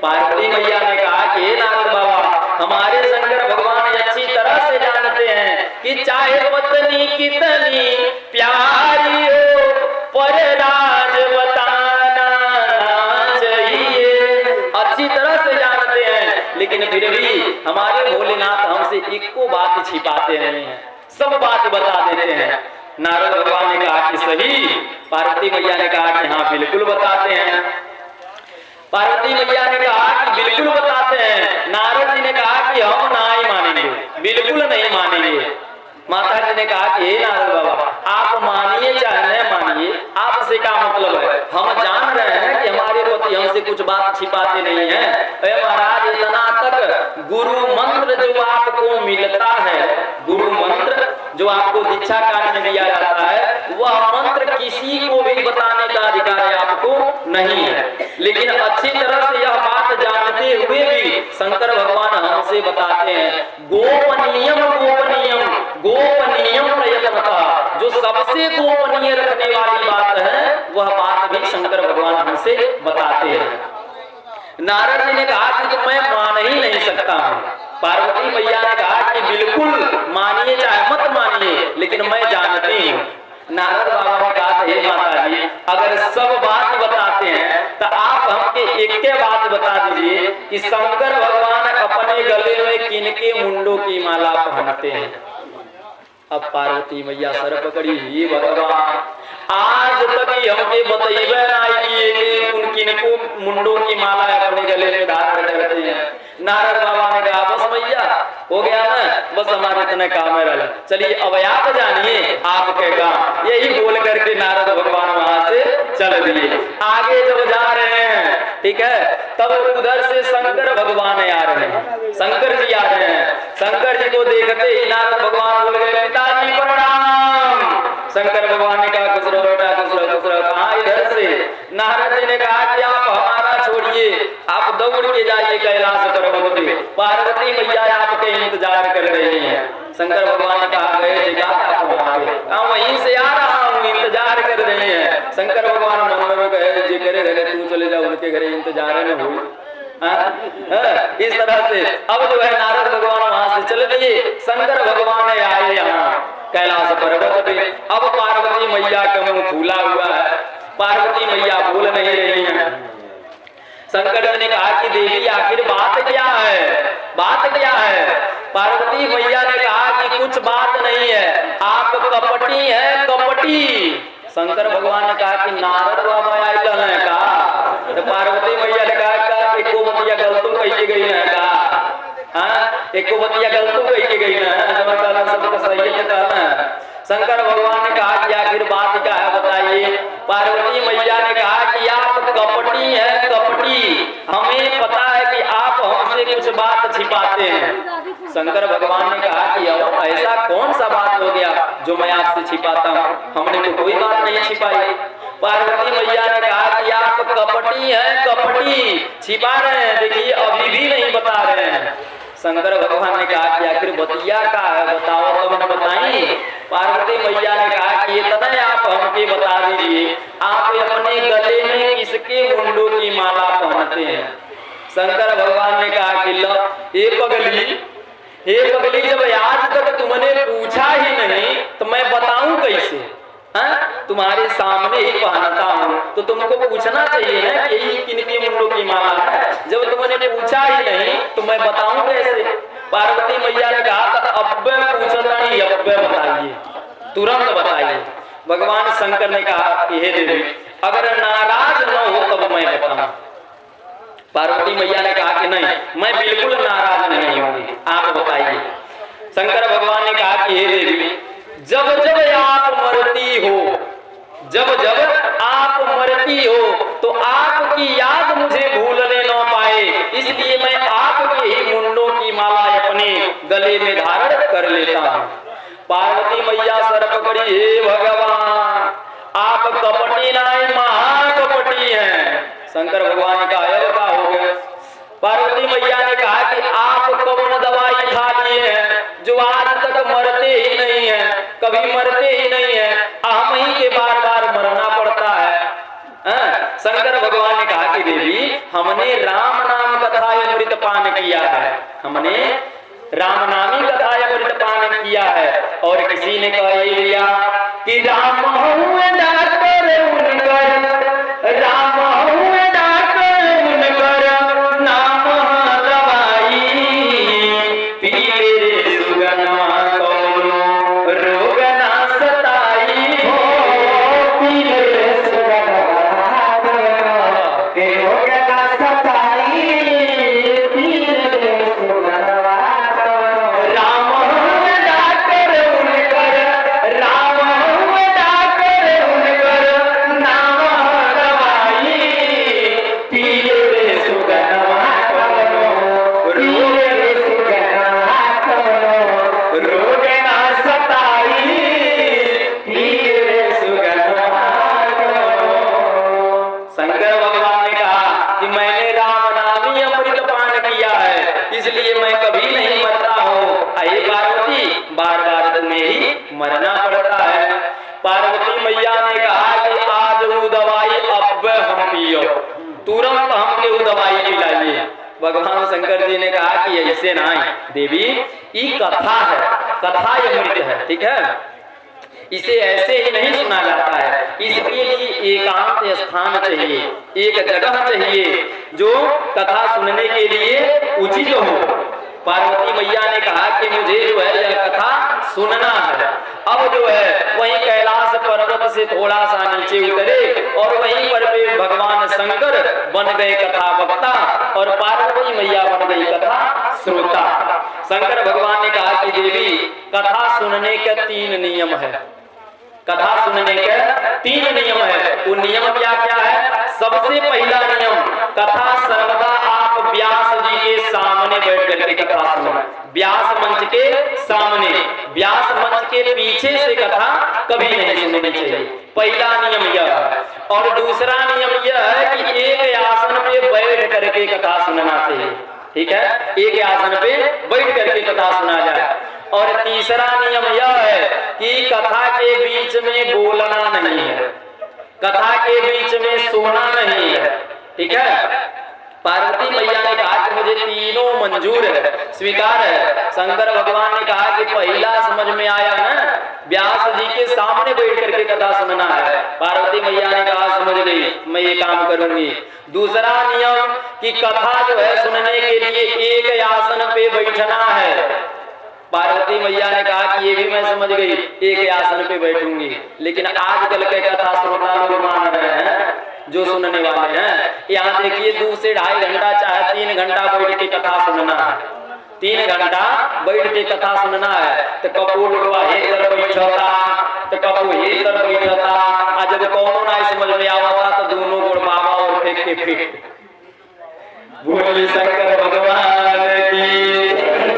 पार्वती मैया ने कहा कि नारद बाबा हमारे शंकर भगवान अच्छी तरह से जानते हैं कि चाहे पत्नी कितनी प्यारी हो पर राज बताना ना चाहिए। अच्छी तरह से जानते हैं, लेकिन फिर भी हमारे भोलेनाथ हमसे एको बात छिपाते नहीं है, सब बात बता देते हैं। नारद भगवान ने कहा कि सही। पार्वती मैया ने कहा कि हाँ बिल्कुल बताते हैं। पार्वती मैया ने कहा कि बिल्कुल बताते हैं। नारद जी ने कहा कि हम नहीं मानेंगे, बिल्कुल नहीं मानेंगे। माता जी ने कहा कि हे नारद बाबा आप मानिए चाहे नहीं मानिए, आपसे क्या मतलब है, हम जान रहे हैं कि हमारे पति हमसे कुछ बात छिपाते नहीं है। अरे महाराज इतना तक गुरु मंत्र जो आपको मिलता है, गुरु मंत्र जो आपको दीक्षा काल में दिया जाता है, वह मंत्र किसी को भी बताने का अधिकार आपको नहीं है। लेकिन अच्छी तरह से यह बात जानते हुए भी शंकर भगवान हमसे बताते हैं गोपनीयम गोपनीयम गोपनीयम प्रयत्नता, जो सबसे गोपनीय रखने वाली बात है वह बात भी शंकर भगवान हमसे बताते हैं। नारद जी ने कहा कि मैं मान ही नहीं सकता हूँ। पार्वती मैया ने कहा कि बिल्कुल मानिए चाहे मत मानिए, लेकिन मैं जानती हूँ। नारद बाबा ने कहा हे माता जी अगर सब बात बताते हैं तो आप हमके एक के बात बता दीजिए कि शंकर भगवान अपने गले में किनके मुंडों की माला पहनते हैं। अब पार्वती मैया सर पकड़ी, ये भगवान आज तक हमके बतैबे नहीं कि उन किनको मुंडों की माला अपने गले में धारण करते हैं। नारद बाबा ने कहा बस मैया हो गया ना, बस हमारे इतने काम है, चलिए अब आप जानिए आपके काम। यही बोल करके नारद भगवान वहां से चल दिए। आगे जब जा रहे हैं, ठीक है, तब उधर से शंकर भगवान आ रहे हैं, शंकर जी आ रहे हैं। शंकर जी को देखते ही नारद भगवान बोल गए पिताजी प्रणाम। शंकर भगवान ने कहा खुश रहो बेटा खुश रहो खुश रहो। कहा इधर से नारद जी ने कहा कि आप हमारा छोड़िए, आप दौड़ के जाइए कैलाश पर्वत पे, पार्वती मैया आपके इंतजार कर रही हैं। शंकर भगवान ने कहा गए वहीं से आ रहा हूँ, इंतजार कर रहे हैं। शंकर भगवान मन में कहे जी करे घरे तू चले जाओ, उनके घरे इंतजार न हो। इस तरह से अब जो है नारद भगवान वहां से चले दिए। शंकर भगवान आए यहाँ कैलाश पर्वत पे। अब पार्वती मैया का मुंह फूला हुआ है, पार्वती मैया बोल नहीं रही है। शंकर जी ने कहा कि देवी आखिर बात क्या है, बात क्या है। पार्वती मैया ने कहा कि कुछ बात नहीं है, आप कपटी है कपटी। शंकर भगवान ने कहा कि नारद बाबा आए है का, तो पार्वती मैया ने कहा एको बतिया गलतों कही गई है का, हाँ एको बतिया गलतों कही गई ना, सबका सही कहना। शंकर भगवान ने कहा कि आखिर बात क्या है बताइए। पार्वती मैया ने कहा कि आप कपटी हैं, कपटी, हमें पता है कि आप हमसे कुछ बात छिपाते हैं। शंकर भगवान ने कहा कि अब ऐसा कौन सा बात हो गया जो मैं आपसे छिपाता हूँ, हमने तो कोई बात नहीं छिपाई। पार्वती मैया ने कहा कि आप कपटी हैं, कपटी, छिपा रहे हैं, देखिए अभी भी नहीं बता रहे हैं। शंकर भगवान ने कहा कि आखिर बतिया का है बताओ तो मैंने बताई। पार्वती मैया ने कहा कि इतना आप हमके बता दीजिए, आप अपने गले में किसके मुंडों की माला पहनते हैं। शंकर भगवान ने कहा कि लो हे पगली, जब आज तक तुमने पूछा ही नहीं तो मैं बताऊं कैसे, तुम्हारे सामने ही पहनता हूँ तो तुमको पूछना चाहिए ना कि यही किनकी मुंडों की माला है। जब तुमने पूछा ही नहीं तो मैं बताऊं कैसे। पार्वती मैया ने कहा अब पूछता नहीं, अब बताइए, तुरंत बताइए। भगवान शंकर ने कहा कि हे देवी अगर नाराज न हो तब मैं बताऊं। पार्वती मैया ने कहा कि नहीं, मैं बिल्कुल नाराज नहीं होंगी, आप बताइए। शंकर भगवान ने कहा कि हे देवी जब जब आप मरती हो, जब जब आप मरती हो तो आपकी याद मुझे भूलने न पाए, इसलिए मैं आपके ही मुंडों की माला अपने गले में धारण कर लेता हूँ। पार्वती मैया सर पकड़ी, हे भगवान आप कपटी नहीं महाकपटी हैं। शंकर भगवान ने कहा क्या हो गया। पार्वती मैया ने कहा कि आप कौन दवाई खा लिए हैं जो आज तक मरते ही नहीं है, कभी मरते ही नहीं है, हम ही के बार बार मरना पड़ता है। शंकर भगवान ने कहा कि देवी हमने राम नाम कथा अमृत पान किया है, हमने राम नामी कथा अमृत पान किया है। और किसी ने कह दिया कि राम हुए डॉक्टर उनकर, राम हुए डॉक्टर उनकर, नाम दवाई पीले सुगनमा कौनो रोग ना सताई हो, पीले सुगनमा रोग ना सताई, पीले सुगनमा राम हुए डॉक्टर उनकर, राम हुए डॉक्टर उनकर, नाम दवाई पीले सुगनमा कौनो रोग सुगनमा कौनो रोग ना सताई, पीले सुगनमा कौनो। शंकर भगवान ने कहा कि मैंने राम नामी अमृत पान किया है इसलिए मैं कभी नहीं मरता हूँ। अये पार्वती बार बार तुम्हें ही मरना पड़ता है। पार्वती मैया ने कहा कि आज वो दवाई अब हम पियो, तुरंत हमके वो दवाई पिलाइए। भगवान शंकर जी ने कहा कि ऐसे ना देवी, ये कथा है, कथा अमृत है, ठीक है, इसे ऐसे ही नहीं सुना जाता है, इसके लिए एकांत स्थान चाहिए, एक जगह चाहिए जो कथा सुनने के लिए उचित हो। पार्वती मैया ने कहा कि मुझे जो है यह कथा सुनना है। अब जो है वहीं कैलाश पर्वत से थोड़ा सा नीचे उतरे और वहीं पर भगवान शंकर बन गए कथा वक्ता और पार्वती मैया बन गई कथा श्रोता। शंकर भगवान ने कहा कि देवी कथा सुनने के 3 नियम है, कथा सुनने के 3 नियम है। वो नियम क्या क्या है। सबसे पहला नियम, कथा सर्वदा आप व्यास जी के सामने बैठ करके कथा सुनो। व्यास मंच के सामने, व्यास मंच के पीछे से कथा कभी नहीं सुननी चाहिए, पहला नियम यह है। और दूसरा नियम यह है कि एक आसन पे बैठ करके कथा सुनना चाहिए, ठीक है, एक आसन पे बैठ करके कथा सुना जाए। और तीसरा नियम यह है कि कथा के बीच में बोलना नहीं है, कथा के बीच में सोना नहीं है, ठीक है। पार्वती मैया ने कहा कि मुझे तीनों मंजूर है, स्वीकार है। शंकर भगवान ने कहा कि पहला समझ में आया ना, व्यास जी के सामने बैठ करके कथा सुनना है। पार्वती मैया ने कहा समझ गई, मैं ये काम करूंगी। दूसरा नियम कि कथा जो है सुनने के लिए एक आसन पे बैठना है, पार्वती मैया ने कहा कि ये भी मैं समझ गई, एक आसन पे बैठूंगी। लेकिन आजकल के कथा श्रोता लोग मान रहे हैं, जो सुनने वाले हैं, यहाँ देखिए 2 से 2.5 घंटा चाहे 3 घंटा बैठ के कथा सुनना है, 3 घंटा बैठ के कथा सुनना है। तो कपूर लोगवा एक तरफ बैठता, तो कपूर एक तरफ बैठता, और जब कौनो ना समझ में आवता तो दोनों गोड़ बाबा और फेंक के फिट। बोले शंकर भगवान की।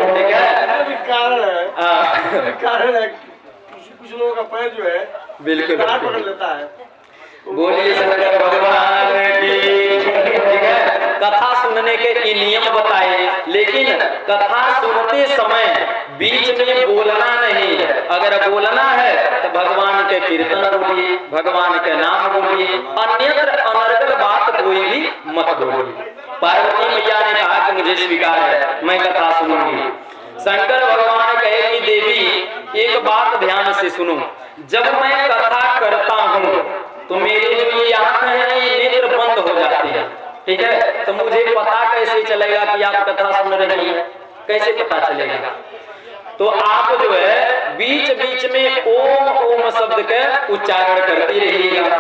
ठीक है, कारण है कुछ लोगों का पैर जो है बिल्कुल पकड़ लेता है। बोलिए शंकर भगवान की। ठीक है, कथा सुनने के नियम बताए, लेकिन कथा सुनते समय बीच में बोलना नहीं है। अगर बोलना है तो भगवान के कीर्तन बोलिए, भगवान के नाम बोलिए, अन्यत्र अनर्गल बात कोई भी मत बोलिए। पार्वती मैया ने कहा कि मुझे स्वीकार है, मैं कथा सुनूंगी। शंकर भगवान कहे कि देवी एक बात ध्यान से सुनो, जब मैं कथा करता हूँ तो मेरे जो ये आंख है ये नेत्र बंद हो जाते हैं। ठीक है, तो मुझे पता कैसे चलेगा कि आप कथा सुन रही हैं? कैसे पता चलेगा? तो आप जो है बीच बीच में ओम ओम शब्द का उच्चारण करती रहिएगा।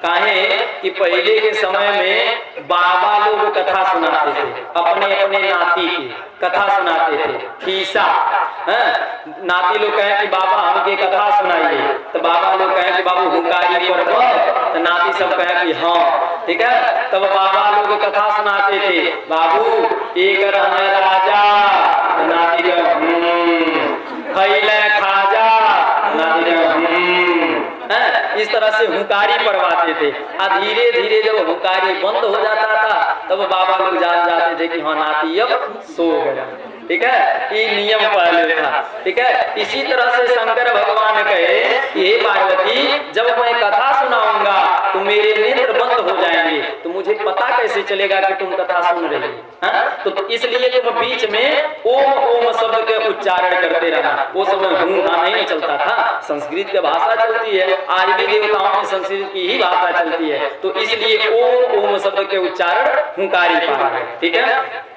काहे कि पहले के समय में बाबा लोग कथा सुनाते थे, अपने अपने नाती की कथा सुनाते थे। खीसा नाती लोग कहे कि बाबा हमके कथा सुनाइए, तो बाबा लोग कहे कि बाबू हुंकारी पर, तो नाती सब कहे कि हाँ। ठीक है, तब बाबा लोग कथा सुनाते थे, बाबू एक रहने राजा, नाती का खैले खाजा, नाती का इस तरह से हुंकारी पढ़वाते थे। और धीरे धीरे जब हुंकारी बंद हो जाता था तब बाबा लोग जान जाते थे कि हाँ नाती अब सो गया। ठीक है, ये नियम पहले था। ठीक है, इसी तरह से शंकर भगवान कहे कि हे पार्वती, जब मैं कथा सुनाऊंगा तो मेरे नेत्र बंद हो जाएंगे, तो मुझे पता कैसे चलेगा कि तुम कथा सुन रही हो? तो इसलिए तुम बीच में ओम ओम शब्द के उच्चारण करते रहना। वो समय हूं हाँ नहीं चलता था, संस्कृत की भाषा चलती है, आज भी देवताओं में संस्कृत की ही भाषा चलती है, तो इसलिए ओम ओम शब्द के उच्चारण हुंकारी पा रहे। ठीक है,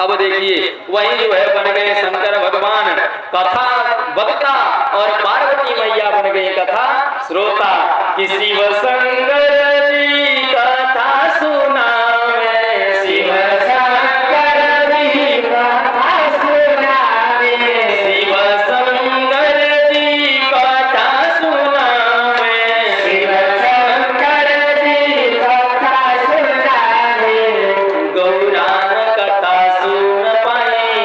अब देखिए वही जो है बन गए शंकर भगवान कथा वक्ता और पार्वती मैया बन गई कथा श्रोता। कि शिव शंकर जी कथा सुनावे, शिव शंकर जी कथा सुनावे, शिव शंकर जी कथा सुनावे, शिव शंकर जी कथा सुनावे, गौरान कथा सुन पाए।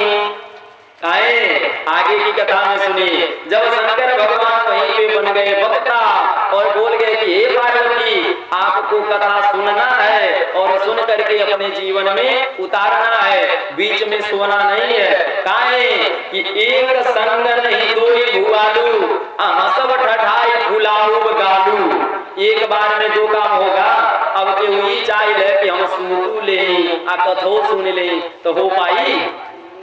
आगे की कथा में सुनिए, जब शंकर भगवान वहीं पे बन गए वक्ता और बोल गए कि हे पार्वती, आपको कथा सुनना है और सुन करके अपने जीवन में उतारना है, बीच में सोना नहीं है। काहे कि एक संग नहीं दोई भुआलू, हंसब ठठाई फुलाऊ गालू। एक बार में 2 काम होगा। अब के वही चाहिए कि हम सुनू ले आ कथो सुन ले तो हो पाई?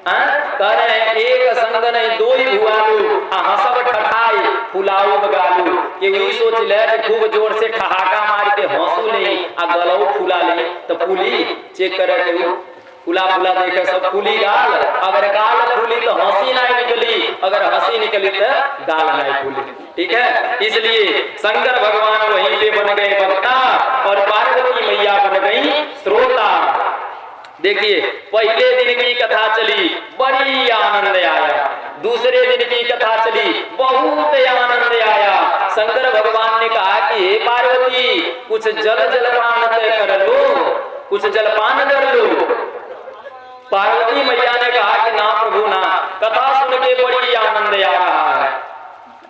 कह रहे हैं एक संग नहीं दोई भुआलू, हंसब ठठाई फुलाऊ गालू। कि वही सोच ले कि खूब जोर से ठहाका मार के हंसू ले आ गलऊ फुला ले तो फूली। चेक करे के फुला फुला देखे सब फूली गाल, अगर गाल फूली तो हंसी नहीं निकली, अगर हंसी निकली तो गाल नहीं फूली। ठीक है, इसलिए शंकर भगवान वहीं पे बन गए वक्ता और पार्वती मैया बन गई श्रोता। देखिए पहले दिन की कथा चली, बड़ी आनंद आया। दूसरे दिन की कथा चली, बहुत आनंद आया। शंकर भगवान ने कहा कि हे पार्वती, कुछ जलपान तय कर लो, कुछ जलपान कर लो। पार्वती मैया ने कहा कि ना प्रभु ना, कथा सुन के बड़ी आनंद आ रहा है,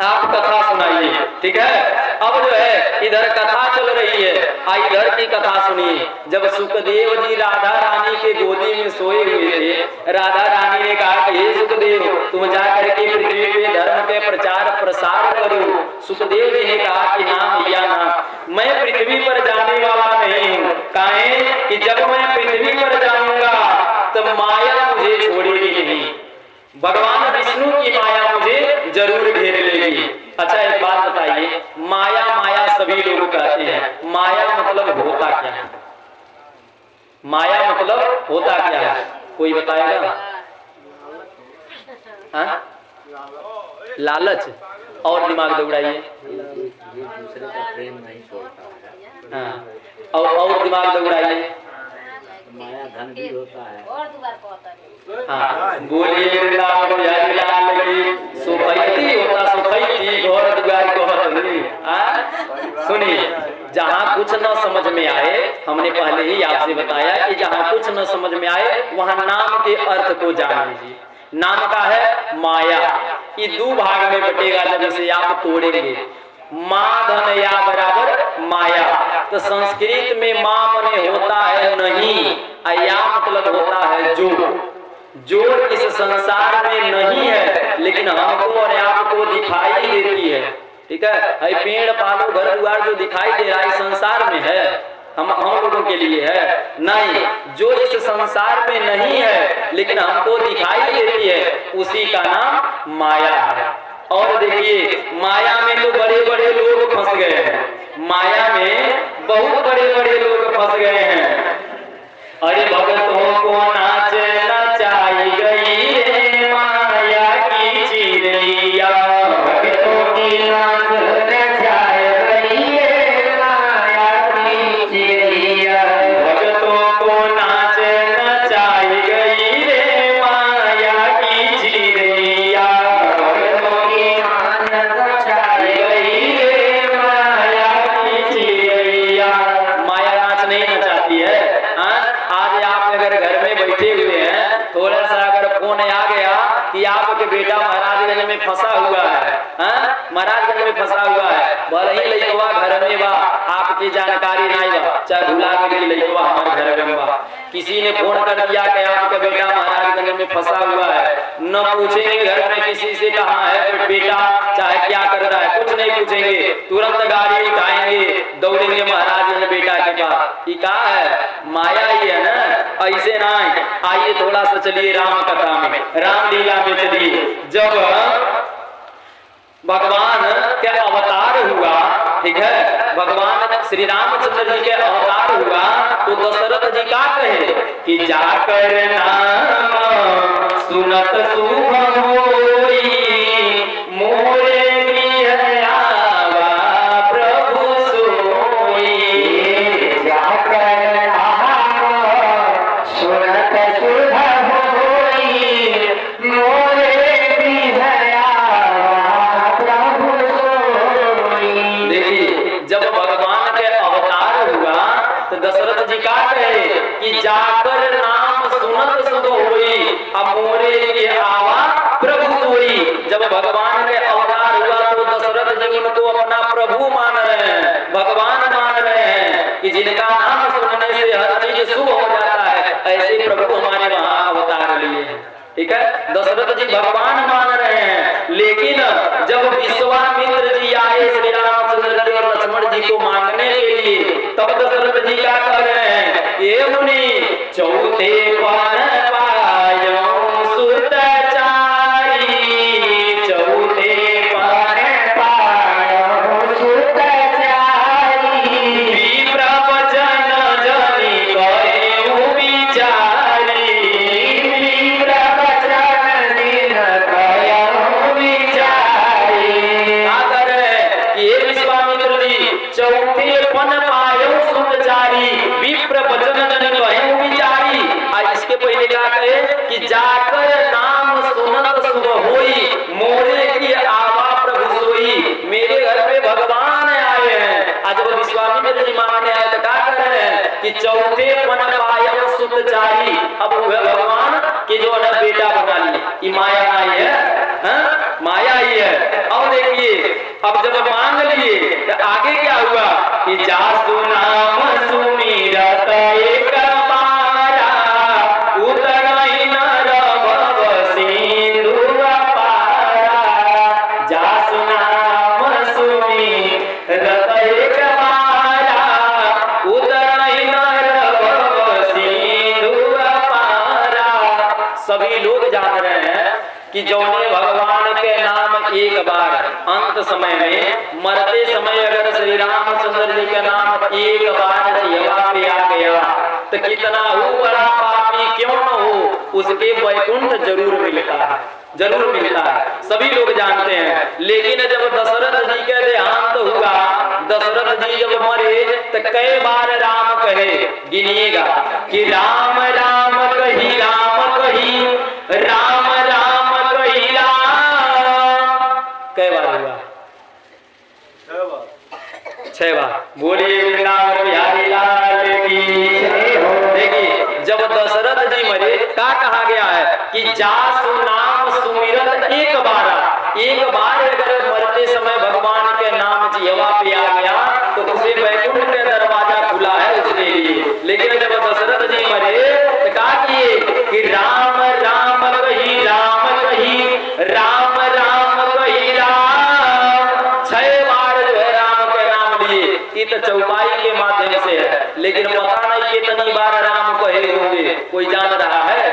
आप कथा सुनाइए। ठीक है, अब जो है इधर कथा चल रही है, इधर की कथा सुनिए। जब सुखदेव जी राधा रानी के गोदी में सोए हुए थे, राधा रानी ने कहा कि हे सुखदेव, तुम जाकर के पृथ्वी पे धर्म के प्रचार प्रसार करो। सुखदेव जी ने कहा कि ना भैया ना, मैं पृथ्वी पर जाने वाला नहीं हूँ। काहे कि जब मैं पृथ्वी पर जाऊंगा तो माया मुझे छोड़ेगी नहीं, भगवान विष्णु की माया मुझे जरूर घेर लेगी। अच्छा एक बात बताइए, माया माया सभी लोग कहते हैं, माया मतलब होता क्या है? माया मतलब होता क्या है? कोई बताएगा? हाँ? लालच और दिमाग दौड़ाइए। दूसरे का प्रेम नहीं छोड़ता है। हाँ और दिमाग दौड़ाइए। माया धन भी होता है। और दोबारा कहता है। हाँ बोलिए वृंदावन बिहारी लाल की। सुखैती होता सुखैती घर दुआर कहतनी। सुनिए, जहाँ कुछ न समझ में आए, हमने पहले ही आपसे बताया कि जहाँ कुछ न समझ में आए वहाँ नाम के अर्थ को जान लीजिए। नाम का है माया। ये दो भाग में बटेगा जब इसे आप तोड़ेंगे। माँ धन या बराबर माया। तो संस्कृत में माँ मने होता है नहीं, या मतलब होता है जो इस संसार में नहीं है लेकिन हमको और आपको दिखाई देती है। ठीक है, पेड़ पालो घर द्वार जो दिखाई दे रहा है संसार में है, हम लोगों के लिए है नहीं। जो इस संसार में नहीं है लेकिन हमको दिखाई देती है उसी का नाम माया है। और देखिए माया में तो बड़े बड़े लोग फंस गए हैं। माया में बहुत बड़े बड़े लोग फंस गए हैं। अरे भक्तों को नाच नचाई गई रे माया की चिड़िया। भक्तों की नाच नचाई गई रे माया की चिड़िया। भक्तों को नाच नचाई गई रे माया की चिड़िया। भक्तों की नाच नचाई गई रे माया की चिड़िया। माया नाच नहीं नचाती है। आज आप अगर घर में बैठे हुए हैं, थोड़ा सा अगर फोन आ गया कि आपके बेटा महाराजगंज में फंसा हुआ है, महाराजगंज में फंसा हुआ है, भले ही लइकवा घर में बा, आपकी जानकारी नहीं बा, चाहे भुला के लइकवा हमारे घर में बा, किसी ने फोन कर दिया कि आपका बेटा महाराजगंज में फंसा हुआ है, न पूछेंगे घर में किसी से कहाँ है बेटा, चाहे क्या कर रहा है, कुछ नहीं पूछेंगे, तुरंत गाड़ी उठाएंगे, दौड़ेंगे महाराजगंज बेटा के पास। ये कहा है माया ही है ना, ऐसे नहीं। आइए थोड़ा सा चलिए राम कथा में, रामलीला में चलिए। जब भगवान के अवतार हुआ, ठीक है, भगवान श्री रामचंद्र जी के अवतार हुआ तो दशरथ जी का कहे कि जाकर नाम सुनत शुभ होई, मोरे गृह आवा प्रभु सोई। जाकर नाम सुनत शुभ होई, मोरे गृह आवा प्रभु सोई। देखिए जब भगवान के अवतार हुआ तो दशरथ जी का कहे कि जाकर नाम सुनत शुभ होई, अब मोरे के आवा प्रभु सोई। जब भगवान के अवतार हुआ तो दशरथ जी उनको अपना प्रभु मान रहे हैं, भगवान मान रहे हैं कि जिनका नाम सुनने से हर चीज शुभ हो जाता है, ऐसे प्रभु हमारे वहां अवतार लिए हैं। ठीक है, दशरथ जी भगवान मान रहे हैं। लेकिन जब विश्वामित्र जी आए श्री रामचंद्र जी और लक्ष्मण जी को मांगने के लिए, तब दशरथ जी क्या कह रहे हैं, ये मुनि चौथे पर पायो सुत चारी, चौथे पर पायो सुत चारी, विप्र वचन जनि करेउ विचारी, विप्र वचन दिन करेउ विचारी। अगर ये विश्वामित्र जी चौथे पन पायो सुत चारी, विप्र वचन जनि करेउ विचारी। आज इसके पहले क्या कहे कि जाकर नाम सुनत शुभ होई, मोरे की आवा प्रभु सोई। मेरे घर पे भगवान आए हैं। आज वो विश्वामित्र जी मांगने आए तो क्या कर रहे हैं कि चौथे पन पायो सुत चारी। अब वह भगवान के जो है बेटा बना लिए, ये माया आई है, माया ही है। अब देखिए अब जब मांग लिए तो आगे क्या हुआ कि जासु नाम सुमिरत एक बारा, उतरई नर भव सिंधु अपारा। जासु नाम सुमिरत एक बारा, उतरई नर भव सिंधु अपारा। सभी लोग जान रहे हैं कि जौने भगवान के नाम एक बार अंत समय में मरते समय अगर श्री रामचंद्र जी के नाम एक बार जिह्वा पे आ गया तो कितना हो बड़ा पापी क्यों न हो, उसके वैकुंठ जरूर मिलता है। जरूर मिलता है, सभी लोग जानते हैं। लेकिन जब दशरथ जी के देहांत हुआ, दशरथ जी जब मरे तो कई बार राम कहे, गिनिएगा कि राम राम कही राम कही, राम राम कही राम, कई बार हुआ? 6 बार। बोलिए वृंदावन बिहारी लाल की। देखिए जब दशरथ जी मरे क्या कहा गया है कि जासु नाम सुमिरत एक बार अगर मरते समय भगवान के नाम जिह्वा पे आ गया तो उसे वैकुंठ के दरवाजा खुला है उसके लिए। लेकिन जब दशरथ जी मरे तो क्या किए कि राम राम कही राम कही, राम राम कही राम, 6 बार जो है राम के नाम लिए। ये तो चौपाई के माध्यम से है, लेकिन पता नहीं कितनी बार राम कहे होंगे, कोई जान रहा है?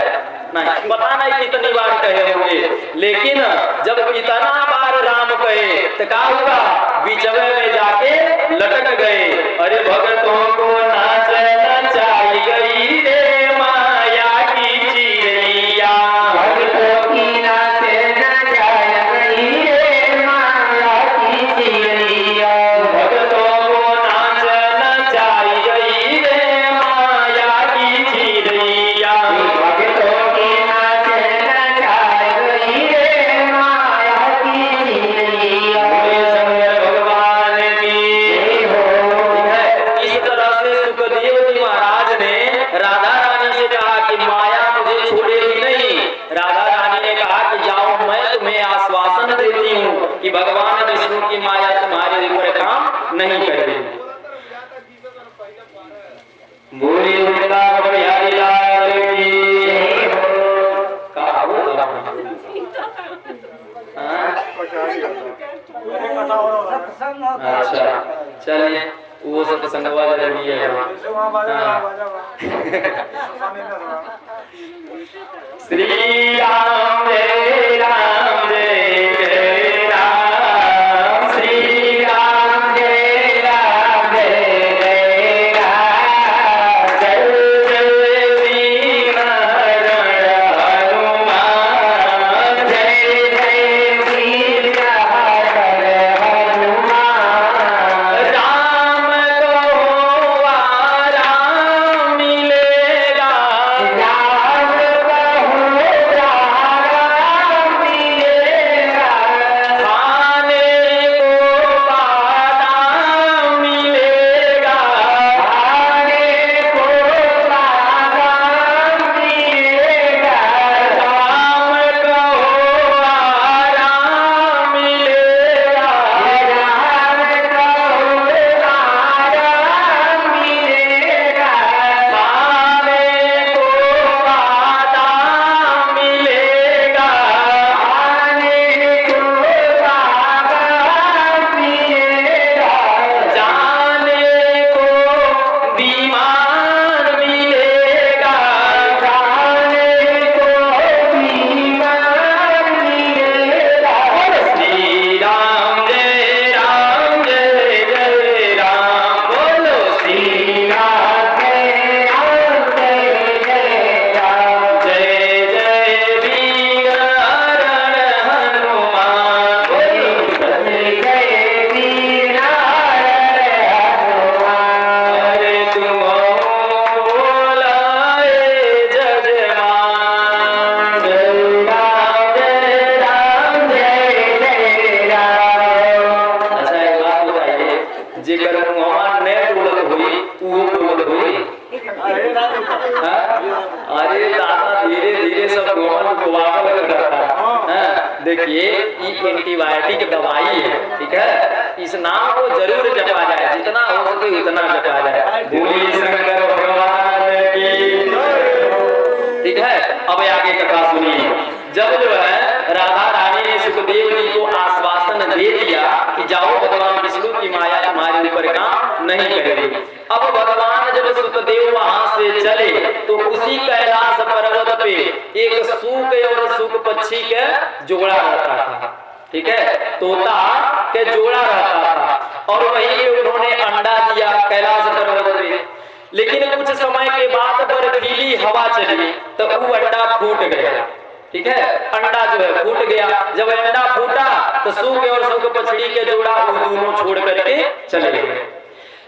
नहीं, पता नहीं कितनी बार कहे होंगे। लेकिन जब इतना बार राम कहे तो क्या हुआ? बीचवे में जाके लटक गए। अरे भगतों को नाच नचाई गई रे माया की चिड़ैया, भगतों की नाच नचाई गई रे माया की चिड़ैया, भगतों को नाच नचाई गई रे माया की चिड़ैया, भगतों की नाच नचाई गई रे माया की चिड़ैया। शंकर भगवान की हो। इस तरह से सुखदेव जी महाराज ने राधा रानी से कहा कि माया मुझे छोड़ेगी नहीं। राधा रानी ने कहा कि जाओ, मैं तुम्हें आश्वासन देती हूँ कि भगवान विष्णु की माया तुम्हारे ऊपर काम नहीं करेगी। बोलिए वृंदावन बिहारी लाल की। कहा हो अच्छा चलिए, वो सब संग वाला रही है। श्री राम जय राम जय जय राम, श्री राम जय राम जय जय राम, जय जय वीर हरण हनुमान, जय जय वीर हरण हनुमान। राम को आराम मिलेगा, राम को आराम मिलेगा, खाने को बादाम मिलेगा, खाने को बादाम मिलेगा, राम को आराम मिलेगा, राम को आराम मिलेगा, खाने को बादाम मिलेगा, खाने को बादाम मिलेगा, जाने को बीमार मिलेगा, जाने को बीमार मिलेगा। श्री राम जय जय राम, बोलो श्री राम जय जय राम, जय जय वीर हरण हनुमान, बोलो जय जय वीर हरण हनुमान। अरे तुम बोलाए जजमान, जय राम जय राम। अच्छा एक बात बताइए, जेकर मुहम्मद ने बोलत हुई वो बोलत हुई? अरे दादा धीरे धीरे सब मोहम्मद को वापस करता है। देखिए ये एंटीबायोटिक दवाई है, ठीक है, इस नाम को जरूर जपा जाए, जितना हो सके उतना जपा जाए। बोलिए शंकर भगवान की। ठीक है, अब आगे कथा सुनिए। जब जो है राधा रानी ने सुखदेव जी को आश्वासन दे दिया कि जाओ, भगवान विष्णु की माया तुम्हारे ऊपर काम नहीं करेगी। अब भगवान जब सुखदेव वहां से चले तो उसी कैलाश पर्वत पे एक सूक और सूक पक्षी के जोड़ा रहता था, ठीक है, तोता के जोड़ा रहता था, और वहीं पे उन्होंने अंडा दिया कैलाश पर्वत पे। लेकिन कुछ समय के बाद बर्फीली हवा चली तो वो अंडा फूट गया। ठीक है, अंडा जो है फूट गया। जब अंडा फूटा तो सूक और सूक पछड़ी के जोड़ा वो दोनों छोड़ करके चले गए।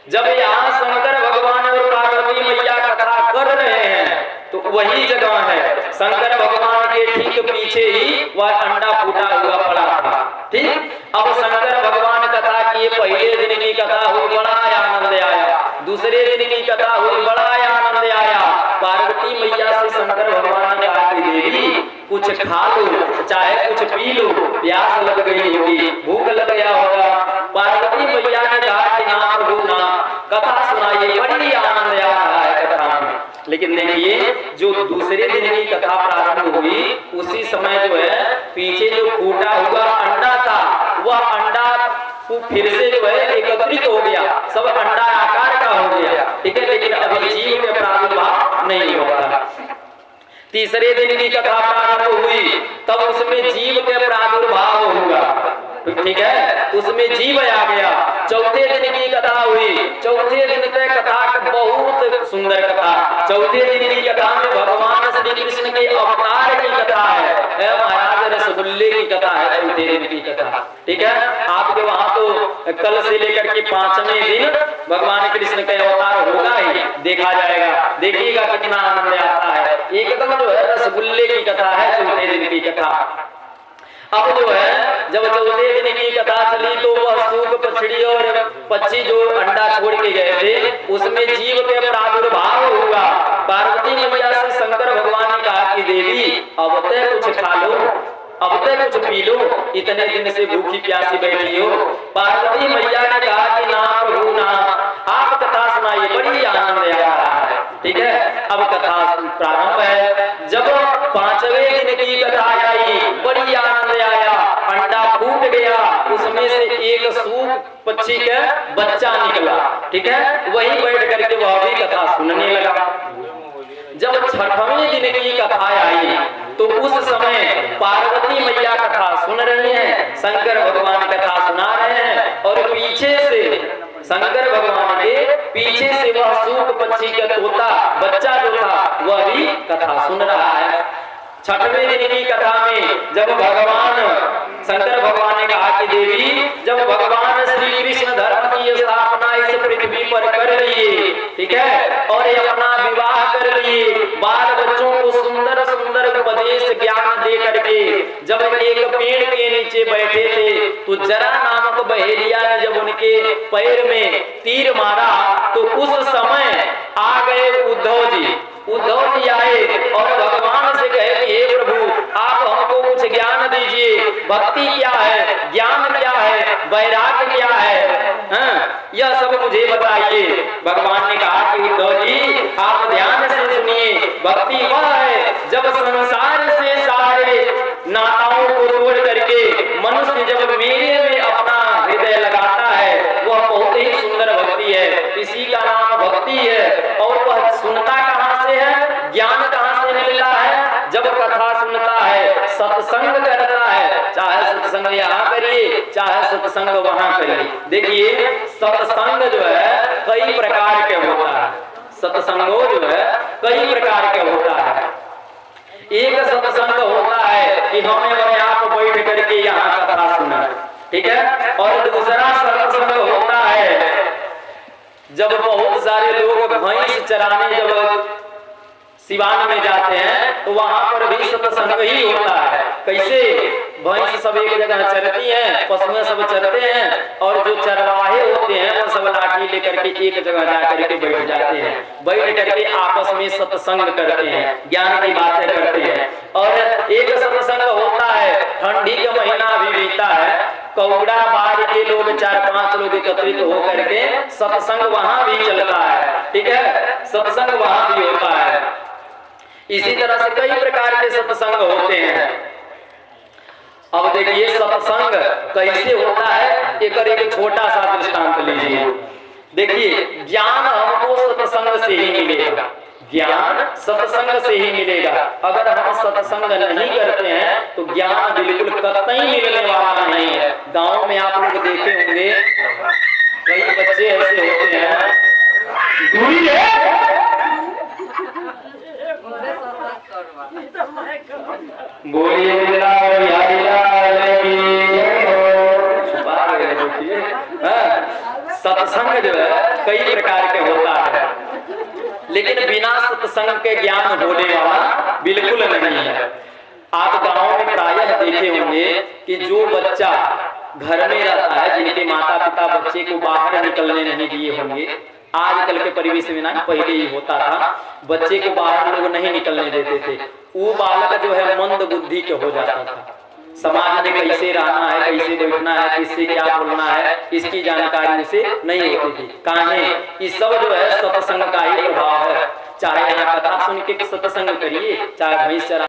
जब यहाँ शंकर भगवान और पार्वती मैया कथा कर रहे हैं तो वही जगह है, शंकर भगवान के ठीक पीछे ही वह अंडा फूटा हुआ पड़ा था। ठीक, अब शंकर भगवान कथा की पहले दिन की कथा हुई, बड़ा आनंद आया। दूसरे दिन की कथा हुई, बड़ा आनंद आया। पार्वती मैया से शंकर भगवान ने कहा कि देवी कुछ खा लो, चाहे कुछ पी लो, प्यास लग गई होगी, भूख लग गया होगा। पार्वती मैया ने कहा कि ना प्रभु ना, कथा सुनाइए, बड़ी आनंद आ रहा है कथा में। लेकिन देखिए जो दूसरे दिन की कथा प्रारंभ हुई उसी समय जो है पीछे जो फूटा हुआ अंडा था वह अंडा फिर से जो है एकत्रित हो गया, सब अंडा आकार का हो गया। ठीक है, लेकिन अभी जीव के प्रादुर्भाव नहीं होता। तीसरे दिन की कथा प्रारंभ हुई तब उसमें जीव के प्रादुर्भाव हुआ। ठीक है, उसमें जीव आ गया। चौथे दिन की कथा हुई, चौथे दिन की कथा बहुत सुंदर कथा। चौथे दिन की कथा में भगवान श्री कृष्ण के अवतार की कथा है, महाराज रसगुल्ले की कथा है। चौथे दिन की कथा, ठीक है, आपके वहां तो कल से लेकर के 5वें दिन भगवान कृष्ण का अवतार होगा ही, देखा जाएगा, देखिएगा कितना आनंद आता है। एकदम जो है रसगुल्ले की कथा है चौथे दिन की कथा। अब जो है जब चौथे दिन की कथा चली तो वह सूक पछड़ी और पक्षी जो अंडा छोड़ के गए थे उसमें जीव के प्रादुर्भाव हुआ। पार्वती मैया से शंकर भगवान ने कहा कि देवी अब तक कुछ खा लो, अब तक कुछ पी लो, इतने दिन से भूखी प्यासी बैठी हो। पार्वती मैया ने कहा कि ना प्रभु ना, आप कथा सुनाइए, बड़ी आनंद आ रहा है। ठीक है, अब कथा प्रारंभ है। जब 5वें दिन की कथा आई, बड़ी आनंद आया, अंडा फूट गया, उसमें से एक सूक पक्षी का बच्चा निकला। ठीक है, वही बैठ करके वह भी कथा सुनने लगा। जब 6वें दिन की कथा आई तो उस समय पार्वती मैया कथा सुन रही हैं, शंकर भगवान कथा सुना रहे हैं और पीछे से शंकर भगवान के पीछे से वह सूक पक्षी का तोता बच्चा जो था वह भी कथा सुन रहा है। 6वें दिन की कथा में जब भगवान शंकर भगवान ने कहा कि देवी जब भगवान श्री कृष्ण धर्म की स्थापना इस पृथ्वी पर कर लिए, ठीक है, और ये अपना विवाह कर लिए, बाल बच्चों को सुंदर सुंदर उपदेश ज्ञान दे करके जब एक पेड़ के नीचे बैठे थे तो जरा नामक बहेलिया ने जब उनके पैर में तीर मारा तो उस समय आ गए उद्धव जी। उद्धव जी आए और भगवान से कहे कि हे प्रभु आप हमको कुछ ज्ञान दीजिए, भक्ति क्या है, ज्ञान क्या है, वैराग्य क्या है, यह सब मुझे बताइए। भगवान ने कहा कि उद्धव जी आप ध्यान से सुनिए, भक्ति वह है जब संसार से सारे नाताओं को छोड़ करके मनुष्य जब मेरे में अपना हृदय लगाता है वह बहुत ही सुंदर भक्ति है, इसी का नाम भक्ति है। और वह सुनता कहाँ से है, ज्ञान कहाँ से मिलता है, जब कथा सुनता है, सत्संग करता है, चाहे सत्संग यहाँ करिए चाहे सत्संग वहां करिए। देखिए सत्संग जो है कई प्रकार के होता है, सत्संगो जो है कई प्रकार के होता है। एक सत्संग होता है कि हमें आप बैठ करके यहाँ कथा सुना, ठीक है, और दूसरा सत्संग होता है जब बहुत सारे लोग भैंस चराने जब सिवान में जाते हैं तो वहां पर भी सत्संग ही होता है। कैसे, भैंस सब एक जगह चरती हैं, पशुएं सब चरते हैं और जो चरवाहे होते हैं वो सब लाठी लेकर के एक जगह जाकर के बैठ जाते हैं, बैठ करके आपस में सत्संग करते हैं, ज्ञान की बातें करते हैं। और एक सत्संग होता है ठंडी का महीना भी बीता है, कौड़ा बाढ़ के लोग 4-5 लोग एकत्रित होकर के सत्संग वहां भी चलता है, ठीक है, सत्संग वहां भी होता है। इसी तरह से कई प्रकार के सत्संग होते हैं। अब देखिए सत्संग कैसे होता है, एक छोटा सा दृष्टांत लीजिए। देखिए ज्ञान हमको सत्संग से ही मिलेगा, ज्ञान सत्संग से ही मिलेगा। अगर हम सत्संग नहीं करते हैं तो ज्ञान बिल्कुल कतई मिलने वाला नहीं है। गांव में आप लोग देखे होंगे कई बच्चे ऐसे होते हैं, दूरी है बोलिए बिलाल बिहारी लाल की जय हो। छुपा गए देखिए। हाँ, सत्संग जो है कई प्रकार के होता है, लेकिन बिना सत्संग के ज्ञान होने वाला बिल्कुल नहीं है। आप गांव में प्रायः देखे होंगे कि जो बच्चा घर में रहता है, जिनके माता पिता बच्चे को बाहर निकलने नहीं दिए होंगे, आजकल के परिवेश में ना, पहले ही होता था, बच्चे को बाहर लोग नहीं निकलने देते थे, वो बालक जो है मंद बुद्धि के हो जाता था। समाज में कैसे रहना है, कैसे बैठना है, किससे क्या बोलना है, इसकी जानकारी उसे नहीं होती थी। काहे? ये सब जो है सत्संग का ही प्रभाव है। चाहे यहाँ कथा सुन के सत्संग करिए, चाहे भैंस चरा